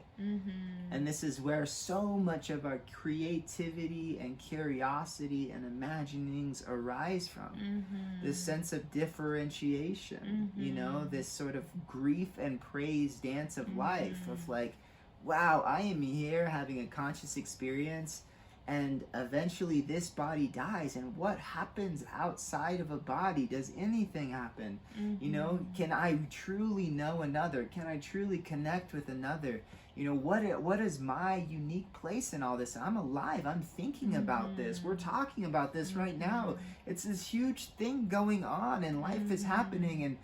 And this is where so much of our creativity and curiosity and imaginings arise from. This sense of differentiation, this sort of grief and praise dance of life, of like, wow, I am here having a conscious experience, and eventually this body dies, and what happens outside of a body? Does anything happen? Can I truly know another? Can I truly connect with another? What is my unique place in all this? I'm alive. I'm thinking about this. We're talking about this right now. It's this huge thing going on, and life is happening, and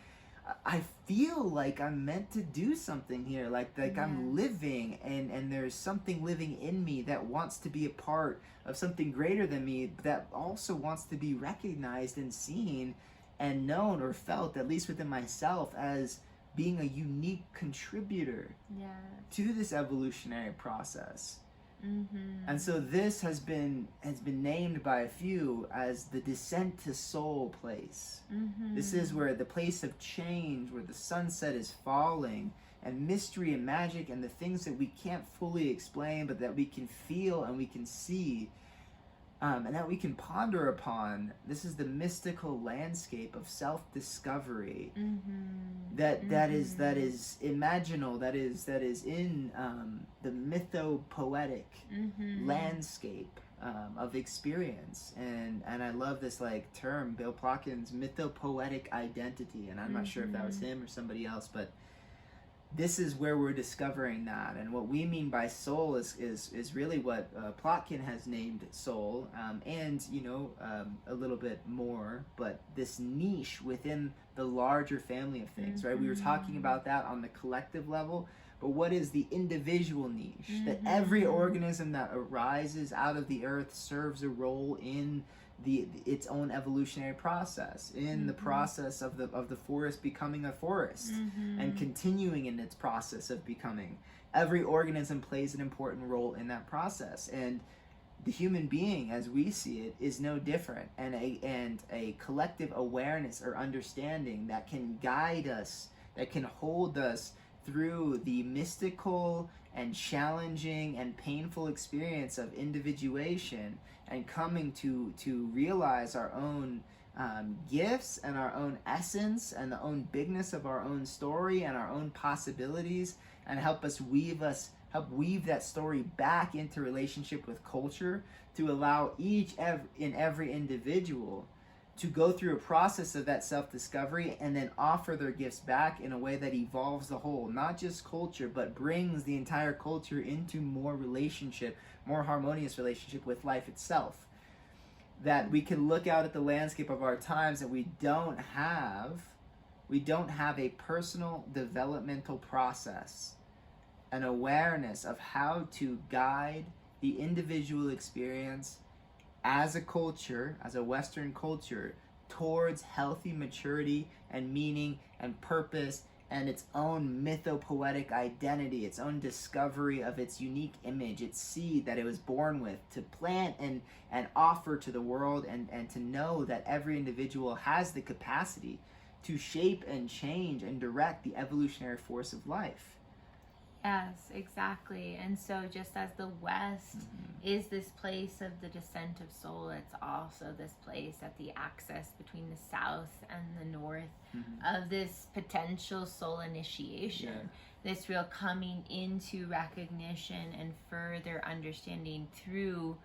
I feel like I'm meant to do something here, like I'm living, and there's something living in me that wants to be a part of something greater than me, that also wants to be recognized and seen and known or felt, at least within myself, as being a unique contributor to this evolutionary process. And so this has been named by a few as the descent to soul place. This is where the place of change, where the sunset is falling, and mystery and magic and the things that we can't fully explain, but that we can feel and we can see, and that we can ponder upon. This is the mystical landscape of self-discovery that is imaginal, that is in the mythopoetic landscape of experience. And I love this like term, Bill Plotkin's mythopoetic identity, and I'm not sure if that was him or somebody else, but this is where we're discovering that. And what we mean by soul is really what Plotkin has named soul, and a little bit more, but this niche within the larger family of things, right? We were talking about that on the collective level, but what is the individual niche? That every organism that arises out of the earth serves a role in its own evolutionary process, in the process of the forest becoming a forest, and continuing in its process of becoming. Every organism plays an important role in that process, and the human being, as we see it, is no different. And a collective awareness or understanding that can guide us, that can hold us through the mystical and challenging and painful experience of individuation, and coming to realize our own gifts and our own essence and the own bigness of our own story and our own possibilities, and help weave that story back into relationship with culture, to allow every individual to go through a process of that self-discovery and then offer their gifts back in a way that evolves the whole, not just culture, but brings the entire culture into more harmonious relationship with life itself. That we can look out at the landscape of our times, and we don't have a personal developmental process, an awareness of how to guide the individual experience as a culture, as a Western culture, towards healthy maturity and meaning and purpose and its own mythopoetic identity, its own discovery of its unique image, its seed that it was born with, to plant and offer to the world, and to know that every individual has the capacity to shape and change and direct the evolutionary force of life. Yes, exactly. And so just as the West is this place of the descent of soul, it's also this place at the axis between the South and the North of this potential soul initiation, this real coming into recognition and further understanding through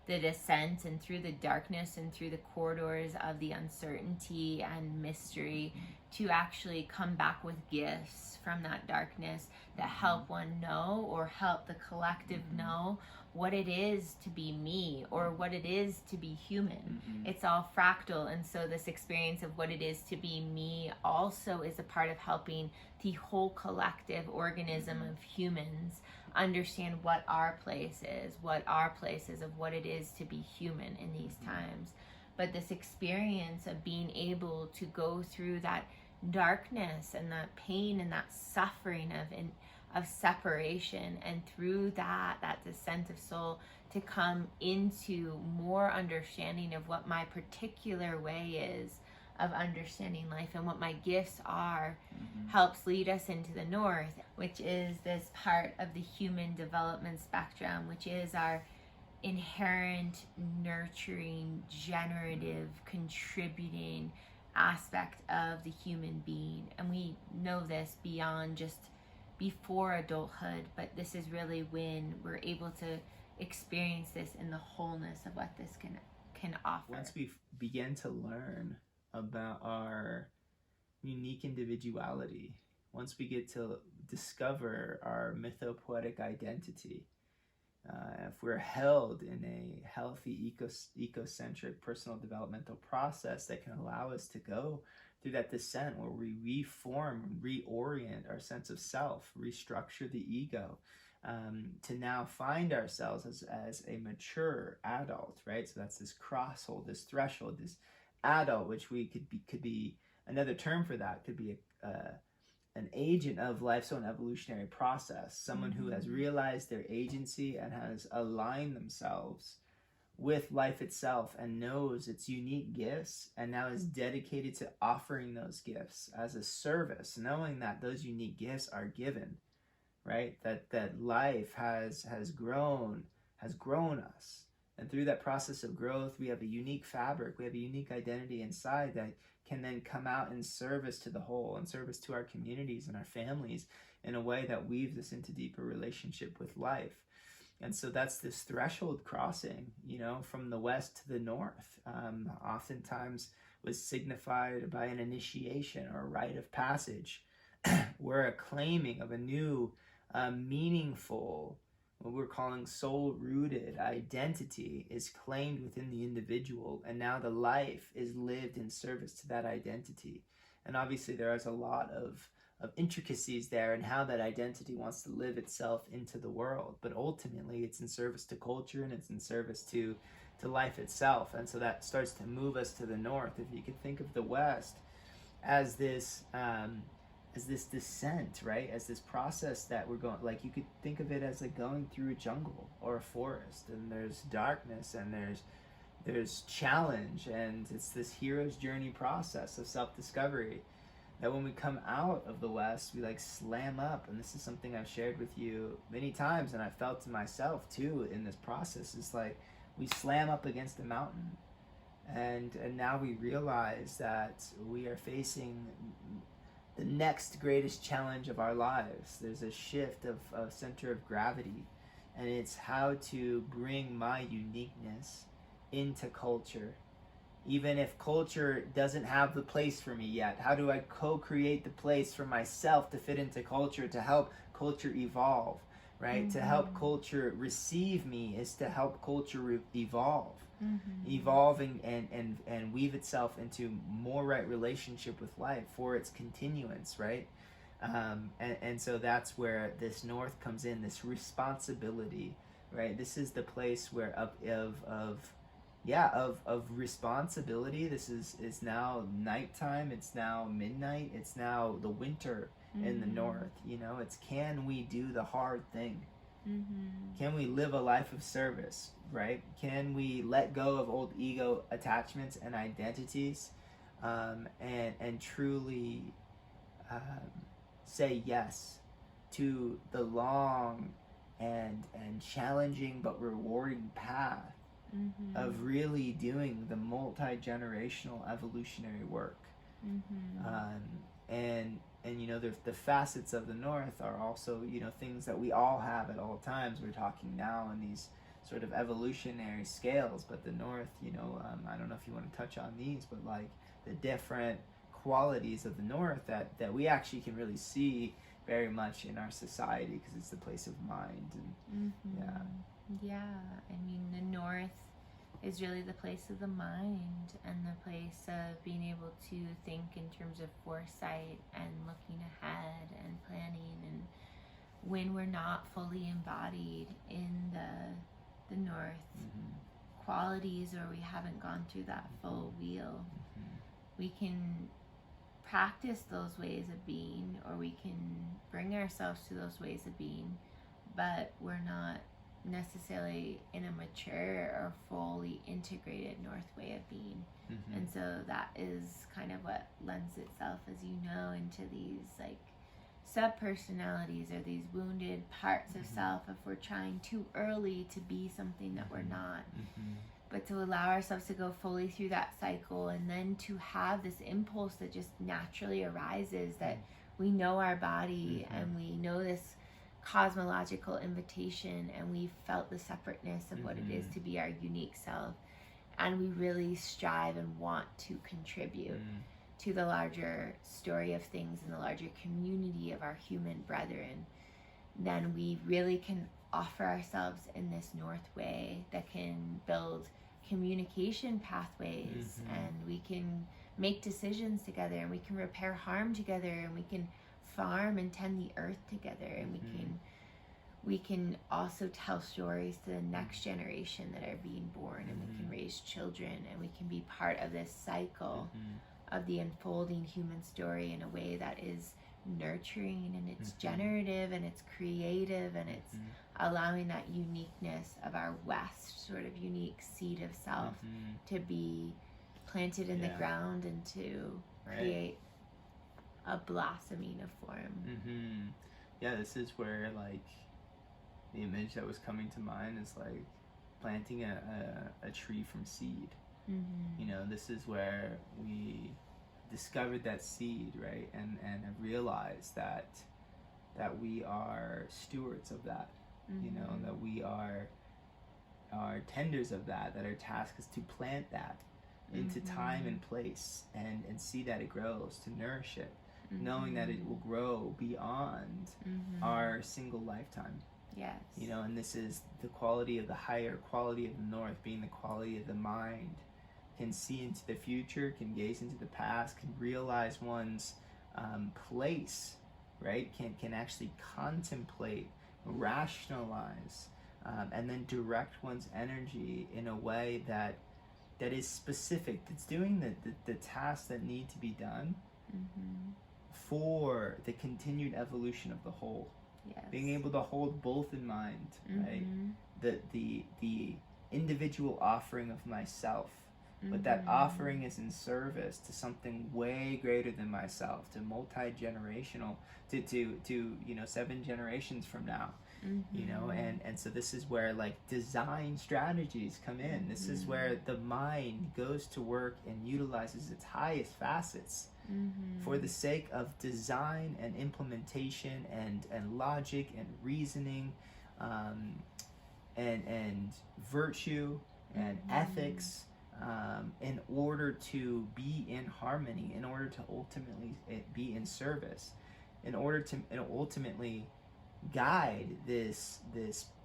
the descent and through the darkness and through the corridors of the uncertainty and mystery, to actually come back with gifts from that darkness that help one know, or help the collective know, what it is to be me, or what it is to be human. It's all fractal, and so this experience of what it is to be me also is a part of helping the whole collective organism of humans understand what our place is of what it is to be human in these times. But this experience of being able to go through that darkness and that pain and that suffering of separation, and through that descent of soul, to come into more understanding of what my particular way is of understanding life and what my gifts are, helps lead us into the North, which is this part of the human development spectrum, which is our inherent, nurturing, generative, contributing aspect of the human being. And we know this beyond just before adulthood, but this is really when we're able to experience this in the wholeness of what this can offer. Once we begin to learn about our unique individuality, once we get to discover our mythopoetic identity, if we're held in a healthy ecocentric personal developmental process that can allow us to go through that descent where we reform, reorient our sense of self, restructure the ego, to now find ourselves as a mature adult, right? So that's this crosshold, this threshold, this adult, which we could be another term for that, could be an agent of life's own evolutionary process, someone who has realized their agency and has aligned themselves with life itself and knows its unique gifts, and now is dedicated to offering those gifts as a service, knowing that those unique gifts are given, right? That life has grown us, and through that process of growth we have a unique fabric, we have a unique identity inside that can then come out in service to the whole, in service to our communities and our families, in a way that weaves us into deeper relationship with life. And so that's this threshold crossing, from the west to the north. Oftentimes was signified by an initiation or a rite of passage, where a claiming of a new, meaningful, what we're calling soul-rooted identity is claimed within the individual, and now the life is lived in service to that identity. And obviously there is a lot of intricacies there and how that identity wants to live itself into the world, but ultimately it's in service to culture and it's in service to life itself. And so that starts to move us to the north. If you could think of the west as this descent, right, as this process that we're going, like you could think of it as like going through a jungle or a forest, and there's darkness and there's challenge, and it's this hero's journey process of self-discovery. That when we come out of the West, we like slam up, and this is something I've shared with you many times, and I felt to myself too in this process. It's like we slam up against a mountain, and now we realize that we are facing the next greatest challenge of our lives. There's a shift of center of gravity, and it's how to bring my uniqueness into culture. Even if culture doesn't have the place for me yet, how do I co-create the place for myself to fit into culture, to help culture evolve, right? To help culture receive me is to help culture evolve. Evolving and weave itself into more right relationship with life for its continuance, right? And so that's where this north comes in, this responsibility, right? This is the place where of responsibility. This is now nighttime, it's now midnight, it's now the winter in the north. It's, can we do the hard thing? Can we live a life of service, right? Can we let go of old ego attachments and identities, and truly say yes to the long and challenging but rewarding path of really doing the multi-generational evolutionary work. And the facets of the north are also things that we all have at all times. We're talking now on these sort of evolutionary scales, but the north, I don't know if you want to touch on these, but like the different qualities of the north that we actually can really see very much in our society, because it's the place of mind. And I mean, the north is really the place of the mind and the place of being able to think in terms of foresight and looking ahead and planning. And when we're not fully embodied in the north qualities, or we haven't gone through that full wheel, we can practice those ways of being, or we can bring ourselves to those ways of being, but we're not necessarily in a mature or fully integrated north way of being. And so that is kind of what lends itself, as you know, into these like sub-personalities, or these wounded parts of self, if we're trying too early to be something that we're not. But to allow ourselves to go fully through that cycle, and then to have this impulse that just naturally arises, that we know our body and we know this cosmological invitation, and we felt the separateness of what it is to be our unique self, and we really strive and want to contribute to the larger story of things and the larger community of our human brethren, then we really can offer ourselves in this north way that can build communication pathways, and we can make decisions together, and we can repair harm together, and we can farm and tend the earth together, and we can we can also tell stories to the next generation that are being born, and we can raise children, and we can be part of this cycle of the unfolding human story in a way that is nurturing, and it's generative, and it's creative, and it's allowing that uniqueness of our West sort of unique seed of self to be planted in the ground and to create a blossoming of form. Yeah, this is where, like, the image that was coming to mind is like planting a tree from seed. You know, this is where we discovered that seed, right? And have realized that we are stewards of that. You know, that we are tenders of that our task is to plant that into time and place, and see that it grows, to nourish it, knowing that it will grow beyond our single lifetime. Yes. You know, and this is the quality of the higher quality of the north, being the quality of the mind, can see into the future, can gaze into the past, can realize one's place, right? Can actually contemplate, rationalize, and then direct one's energy in a way that is specific, that's doing the tasks that need to be done for the continued evolution of the whole. Yes. Being able to hold both in mind, right? The individual offering of myself, but that offering is in service to something way greater than myself, to multi-generational, to 7 generations from now. You know, and so this is where, like, design strategies come in. This is where the mind goes to work and utilizes its highest facets for the sake of design and implementation and logic and reasoning, and virtue and ethics, in order to be in harmony, in order to ultimately be in service, in order to ultimately guide this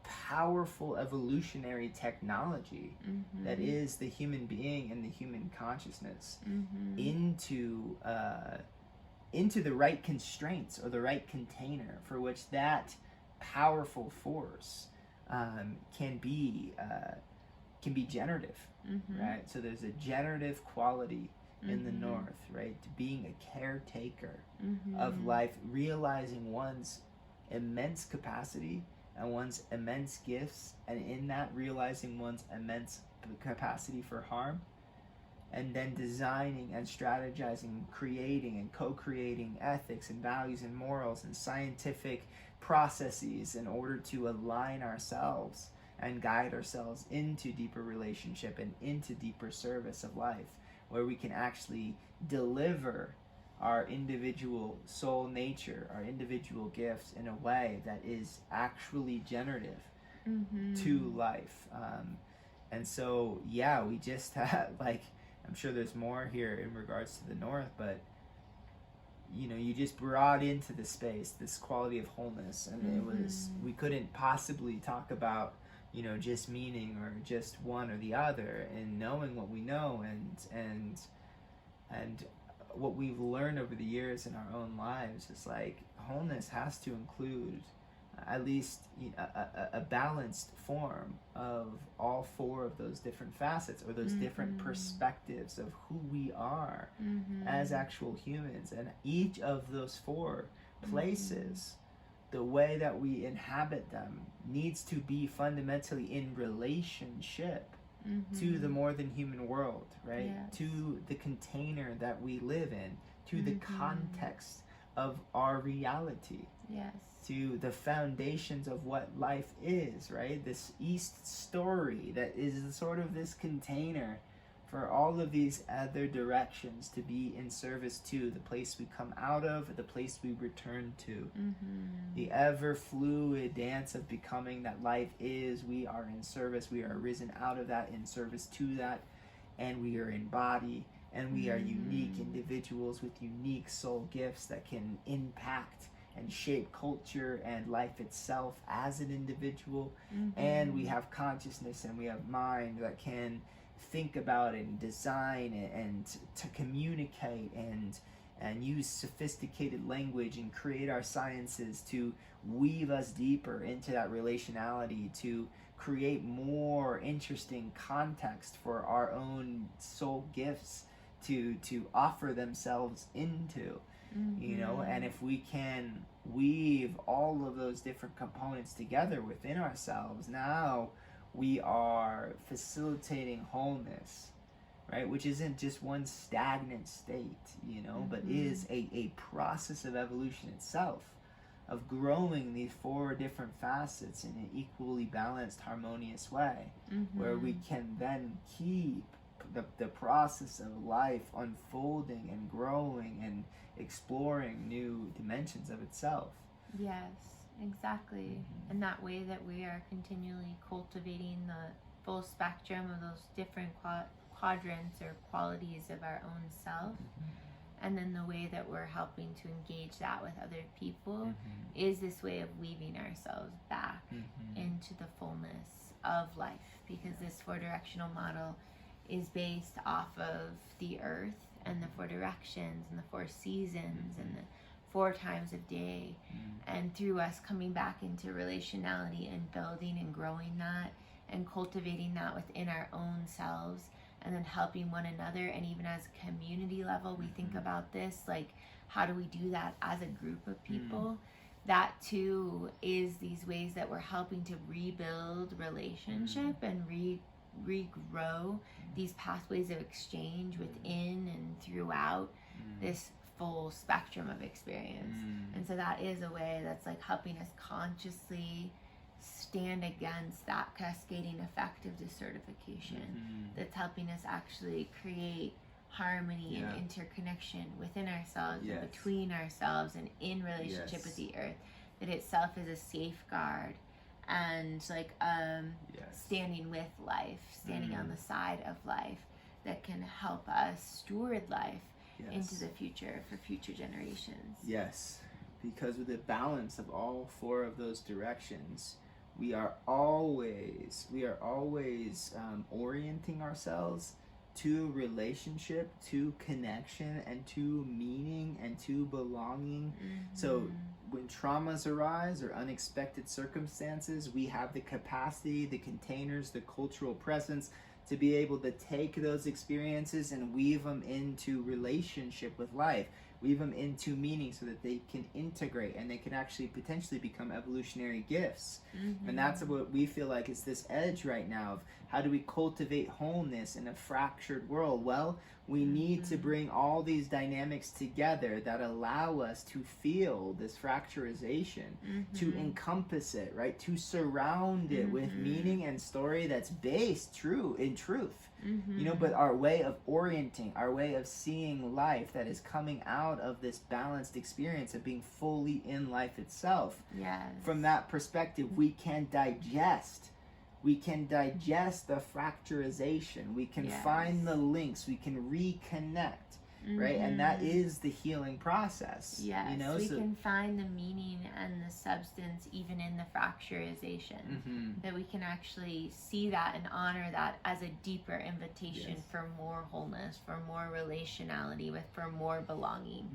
powerful evolutionary technology that is the human being and the human consciousness into the right constraints, or the right container for which that powerful force can be generative, right? So there's a generative quality in the north, right? To being a caretaker of life, realizing one's immense capacity and one's immense gifts, and in that realizing one's immense capacity for harm, and then designing and strategizing, creating and co-creating ethics and values and morals and scientific processes in order to align ourselves and guide ourselves into deeper relationship and into deeper service of life, where we can actually deliver our individual soul nature, our individual gifts, in a way that is actually generative to life. And so, yeah, we just had, like, I'm sure there's more here in regards to the north, but, you know, you just brought into the space this quality of wholeness, and it was, we couldn't possibly talk about, you know, just meaning or just one or the other, and knowing what we know, and what we've learned over the years in our own lives is, like, wholeness has to include at least, you know, a balanced form of all 4 of those different facets, or those different perspectives of who we are as actual humans. And each of those 4 places, the way that we inhabit them needs to be fundamentally in relationship to the more than human world, right? Yes. To the container that we live in, to the context of our reality. Yes. To the foundations of what life is, right? This East story that is sort of this container for all of these other directions to be in service to the place we come out of, the place we return to. The ever fluid dance of becoming that life is. We are in service. We are risen out of that, in service to that, and we are in body, and we are unique individuals with unique soul gifts that can impact and shape culture and life itself as an individual. And we have consciousness, and we have mind that can think about and design and to communicate and use sophisticated language and create our sciences to weave us deeper into that relationality, to create more interesting context for our own soul gifts to offer themselves into. You know, and if we can weave all of those different components together within ourselves, now we are facilitating wholeness, right? Which isn't just one stagnant state, you know, but is a process of evolution itself, of growing these 4 different facets in an equally balanced, harmonious way, where we can then keep the process of life unfolding and growing and exploring new dimensions of itself. Yes, exactly. In that way that we are continually cultivating the full spectrum of those different quadrants or qualities of our own self. And then the way that we're helping to engage that with other people is this way of weaving ourselves back into the fullness of life, because this 4-directional model is based off of the earth and the 4 directions and the 4 seasons and the 4 times of day, and through us coming back into relationality and building and growing that and cultivating that within our own selves, and then helping one another. And even as a community level, we think about this, like, how do we do that as a group of people? That too is these ways that we're helping to rebuild relationship and regrow these pathways of exchange within and throughout this full spectrum of experience. And so that is a way that's like helping us consciously stand against that cascading effect of desertification, that's helping us actually create harmony and interconnection within ourselves and between ourselves and in relationship with the earth, that itself is a safeguard and like standing with life, standing on the side of life, that can help us steward life into the future for future generations. Yes, because with the balance of all 4 of those directions, we are always orienting ourselves to relationship, to connection, and to meaning, and to belonging. So when traumas arise or unexpected circumstances, we have the capacity, the containers, the cultural presence to be able to take those experiences and weave them into relationship with life, weave them into meaning, so that they can integrate and they can actually potentially become evolutionary gifts. And that's what we feel like is this edge right now of how do we cultivate wholeness in a fractured world? Well, we need to bring all these dynamics together that allow us to feel this fracturization, to encompass it, right? To surround it with meaning and story that's based in truth. You know, but our way of orienting, our way of seeing life that is coming out of this balanced experience of being fully in life itself. From that perspective, we can digest the fracturization, we can find the links, we can reconnect, right? And that is the healing process. Yes, you know, we can find the meaning and the substance even in the fracturization. That we can actually see that and honor that as a deeper invitation for more wholeness, for more relationality, for more belonging.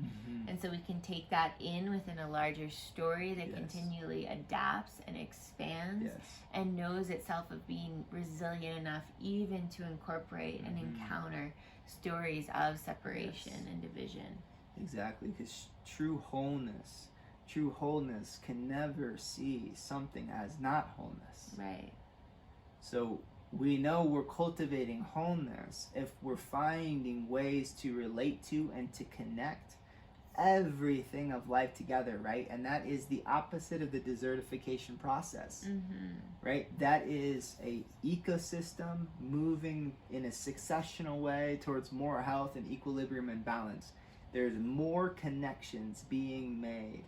And so we can take that in within a larger story that continually adapts and expands and knows itself of being resilient enough even to incorporate and encounter stories of separation and division. Exactly, because true wholeness can never see something as not wholeness. Right. So we know we're cultivating wholeness if we're finding ways to relate to and to connect everything of life together, right? And that is the opposite of the desertification process, right? That is a ecosystem moving in a successional way towards more health and equilibrium and balance. There's more connections being made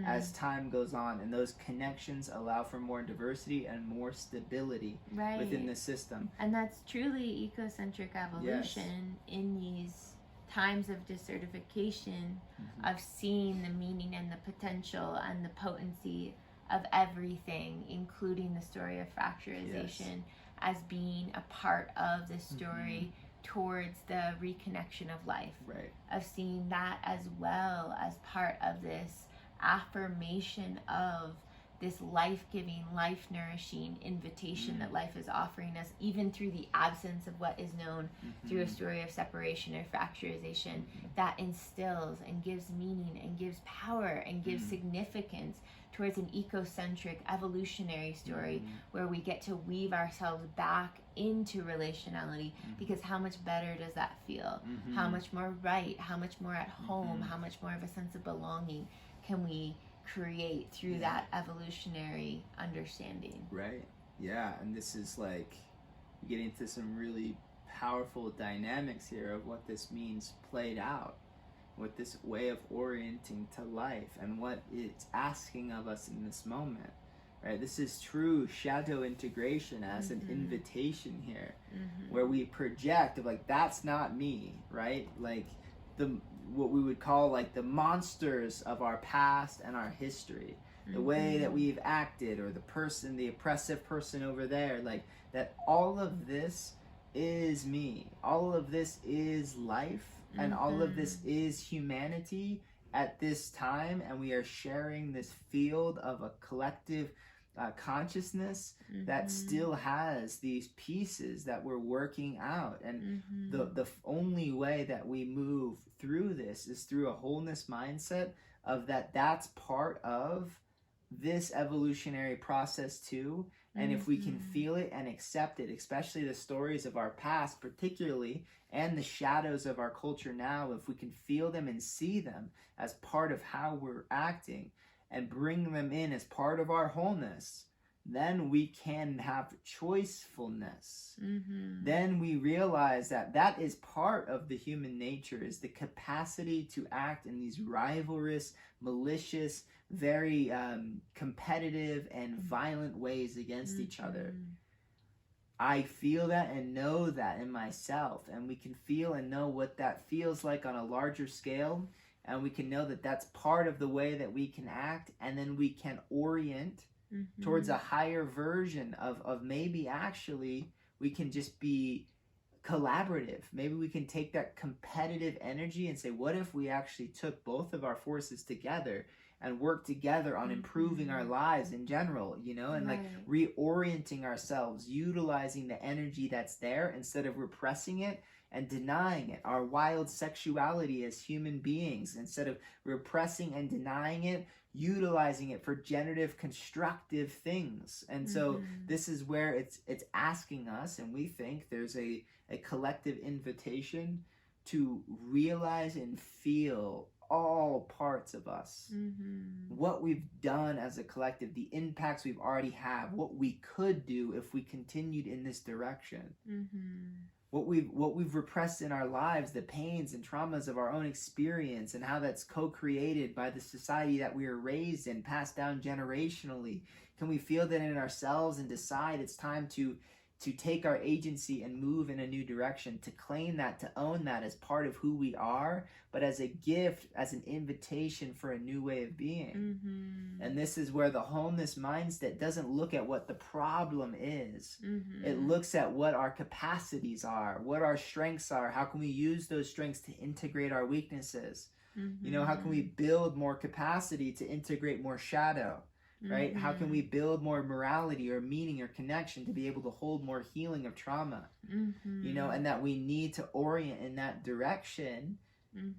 as time goes on, and those connections allow for more diversity and more stability within the system. And that's truly ecocentric evolution in these times of desertification, of seeing the meaning and the potential and the potency of everything, including the story of fracturization, as being a part of the story towards the reconnection of life, right, of seeing that as well as part of this affirmation of this life-giving, life-nourishing invitation that life is offering us, even through the absence of what is known through a story of separation or fracturization, that instills and gives meaning and gives power and gives significance towards an ecocentric evolutionary story where we get to weave ourselves back into relationality, because how much better does that feel? How much more right, how much more at home, how much more of a sense of belonging can we create through that evolutionary understanding? Right. Yeah, and this is like getting into some really powerful dynamics here of what this means played out, what this way of orienting to life and what it's asking of us in this moment. Right? This is true shadow integration as an invitation here, where we project of like, that's not me, right? Like what we would call like the monsters of our past and our history, the way that we've acted, or the oppressive person over there, like that all of this is me. All of this is life, and all of this is humanity at this time, and we are sharing this field of a collective consciousness that still has these pieces that we're working out. And the only way that we move through this is through a wholeness mindset of that's part of this evolutionary process too. And if we can feel it and accept it, especially the stories of our past particularly, and the shadows of our culture now, if we can feel them and see them as part of how we're acting and bring them in as part of our wholeness, then we can have choicefulness. Then we realize that is part of the human nature, is the capacity to act in these rivalrous, malicious, very competitive and violent ways against each other. I feel that and know that in myself, and we can feel and know what that feels like on a larger scale, and we can know that that's part of the way that we can act, and then we can orient towards a higher version of maybe actually we can just be collaborative. Maybe we can take that competitive energy and say, what if we actually took both of our forces together and work together on improving our lives in general, and like reorienting ourselves, utilizing the energy that's there instead of repressing it and denying it. Our wild sexuality as human beings, instead of repressing and denying it, utilizing it for generative, constructive things. And so this is where it's asking us, and we think there's a collective invitation to realize and feel all parts of us, what we've done as a collective, the impacts we've already had, what we could do if we continued in this direction, what we've repressed in our lives, the pains and traumas of our own experience, and how that's co-created by the society that we were raised in, passed down generationally. Can we feel that in ourselves and decide it's time to take our agency and move in a new direction, to claim that, to own that as part of who we are, but as a gift, as an invitation for a new way of being. And this is where the wholeness mindset doesn't look at what the problem is. It looks at what our capacities are, what our strengths are, how can we use those strengths to integrate our weaknesses. How can we build more capacity to integrate more shadow? Right? How can we build more morality or meaning or connection to be able to hold more healing of trauma? And that we need to orient in that direction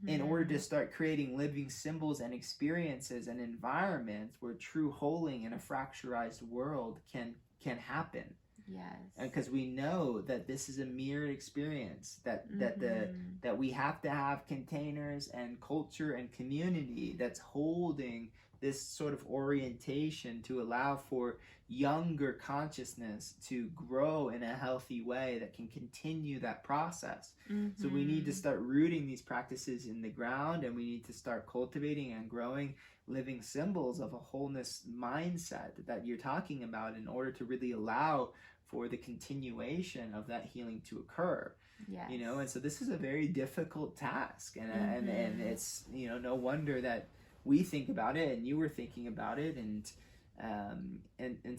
in order to start creating living symbols and experiences and environments where true holding in a fracturized world can happen. Yes. And because we know that this is a mirrored experience, that we have to have containers and culture and community that's holding this sort of orientation to allow for younger consciousness to grow in a healthy way that can continue that process. So we need to start rooting these practices in the ground, and we need to start cultivating and growing living symbols of a wholeness mindset that you're talking about in order to really allow for the continuation of that healing to occur. Yes. And so this is a very difficult task, and it's no wonder that we think about it and you were thinking about it, and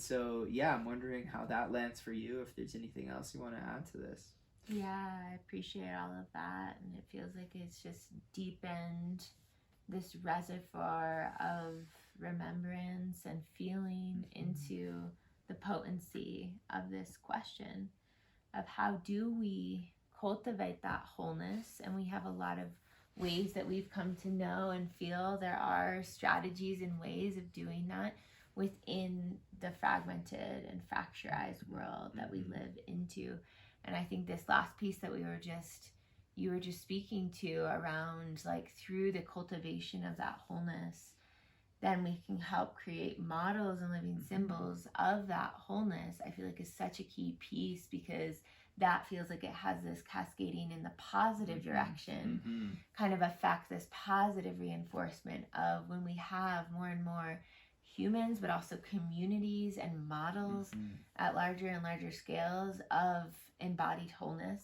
so I'm wondering how that lands for you, if there's anything else you want to add to this. Yeah, I appreciate all of that. And it feels like it's just deepened this reservoir of remembrance and feeling into the potency of this question of how do we cultivate that wholeness. And we have a lot of ways that we've come to know and feel there are strategies and ways of doing that within the fragmented and fracturized world that we live into. And I think this last piece that you were just speaking to around, like, through the cultivation of that wholeness, then we can help create models and living symbols of that wholeness. I feel like is such a key piece, because that feels like it has this cascading in the positive direction kind of effect, this positive reinforcement of when we have more and more humans, but also communities and models at larger and larger scales of embodied wholeness,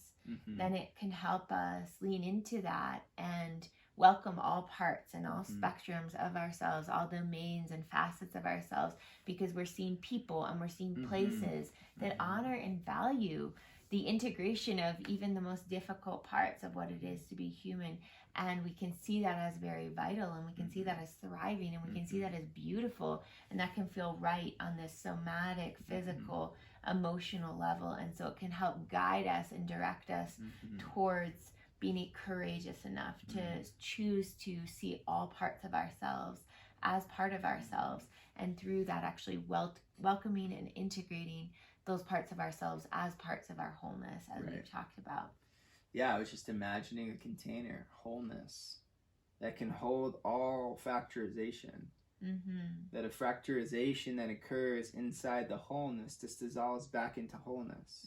then it can help us lean into that and welcome all parts and all spectrums of ourselves, all domains and facets of ourselves, because we're seeing people and we're seeing places that honor and value the integration of even the most difficult parts of what it is to be human. And we can see that as very vital, and we can see that as thriving, and we can see that as beautiful, and that can feel right on this somatic, physical, emotional level. And so it can help guide us and direct us towards being courageous enough to choose to see all parts of ourselves as part of ourselves, and through that actually welcoming and integrating those parts of ourselves as parts of our wholeness, as we've talked about. Yeah, I was just imagining a container, wholeness, that can hold all factorization. That a fracturization that occurs inside the wholeness just dissolves back into wholeness.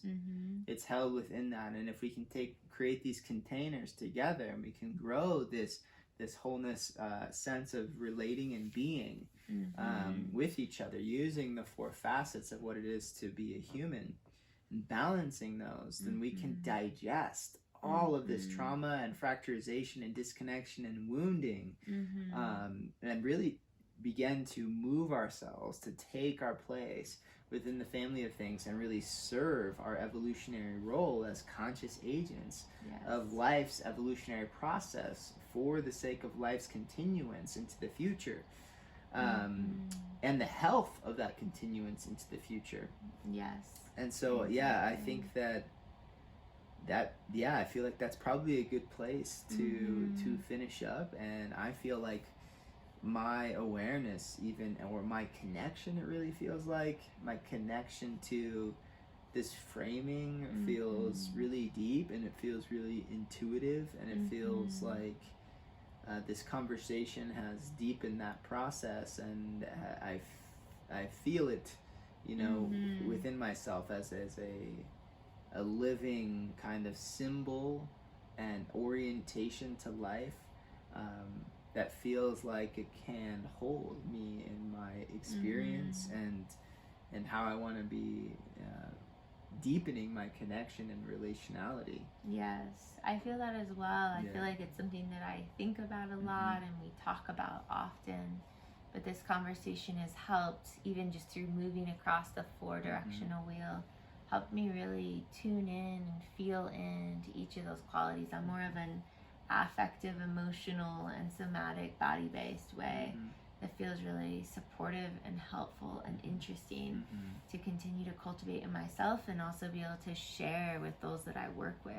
It's held within that, and if we can create these containers together, and we can grow this wholeness sense of relating and being with each other, using the four facets of what it is to be a human, and balancing those, then we can digest all of this trauma and fracturization and disconnection and wounding, and really begin to move ourselves to take our place within the family of things, and really serve our evolutionary role as conscious agents of life's evolutionary process for the sake of life's continuance into the future, and the health of that continuance into the future. And so I think that I feel like that's probably a good place to finish up. And I feel like my awareness, even, or my connection, it really feels like my connection to this framing feels really deep, and it feels really intuitive, and it feels like this conversation has deepened that process, and I feel it, within myself as a living kind of symbol and orientation to life, that feels like it can hold me in my experience, and how I want to be deepening my connection and relationality. Yes, I feel that as well. I feel like it's something that I think about a lot and we talk about often. But this conversation has helped, even just through moving across the four-directional wheel, helped me really tune in and feel into each of those qualities. I'm more of an affective, emotional, and somatic, body-based way that feels really supportive and helpful and interesting to continue to cultivate in myself, and also be able to share with those that I work with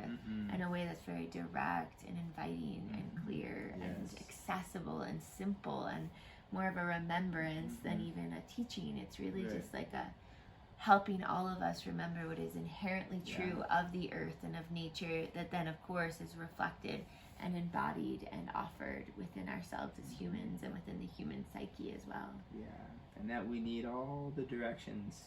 in a way that's very direct and inviting and clear and accessible and simple, and more of a remembrance than even a teaching. It's really just like a helping all of us remember what is inherently true of the earth and of nature, that then of course is reflected and embodied and offered within ourselves as humans, and within the human psyche as well. And that we need all the directions,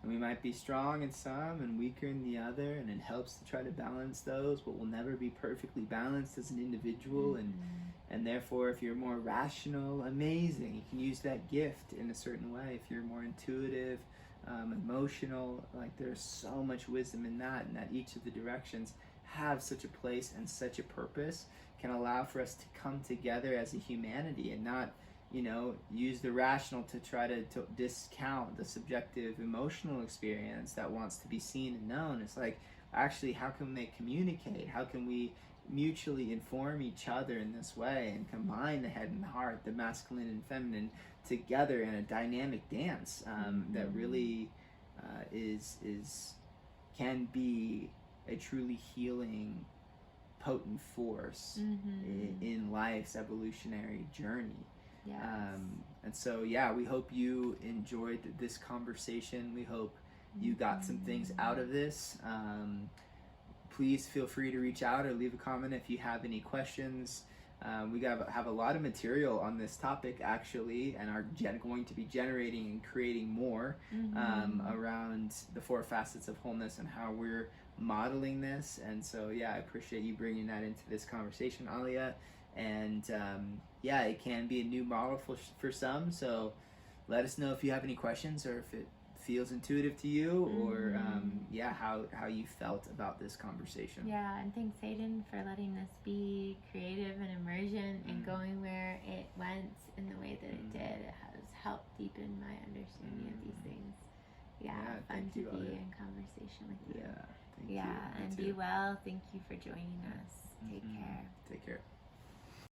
and we might be strong in some and weaker in the other, and it helps to try to balance those, but we'll never be perfectly balanced as an individual. And therefore, if you're more rational, amazing, you can use that gift in a certain way. If you're more intuitive, emotional, like there's so much wisdom in that, and that each of the directions have such a place and such a purpose, can allow for us to come together as a humanity, and not, use the rational to try to discount the subjective emotional experience that wants to be seen and known. It's like, actually, how can they communicate? How can we mutually inform each other in this way and combine the head and the heart, the masculine and feminine, together in a dynamic dance that really can be a truly healing, potent force in life's evolutionary journey. Yes. And so, yeah, we hope you enjoyed this conversation. We hope you got some things out of this. Please feel free to reach out or leave a comment if you have any questions. We have a lot of material on this topic, actually, and are going to be generating and creating more around the 4 facets of wholeness and how we're modeling this. And so, yeah, I appreciate you bringing that into this conversation, Alia. And yeah, it can be a new model for some. So let us know if you have any questions or if it feels intuitive to you, or yeah, how you felt about this conversation. Yeah, and thanks, Hayden, for letting this be creative and emergent and going where it went in the way that it did. It has helped deepen my understanding of these things. Yeah, fun to be in conversation with you. Yeah, thank you. And be well. Thank you for joining us. Take care. Take care.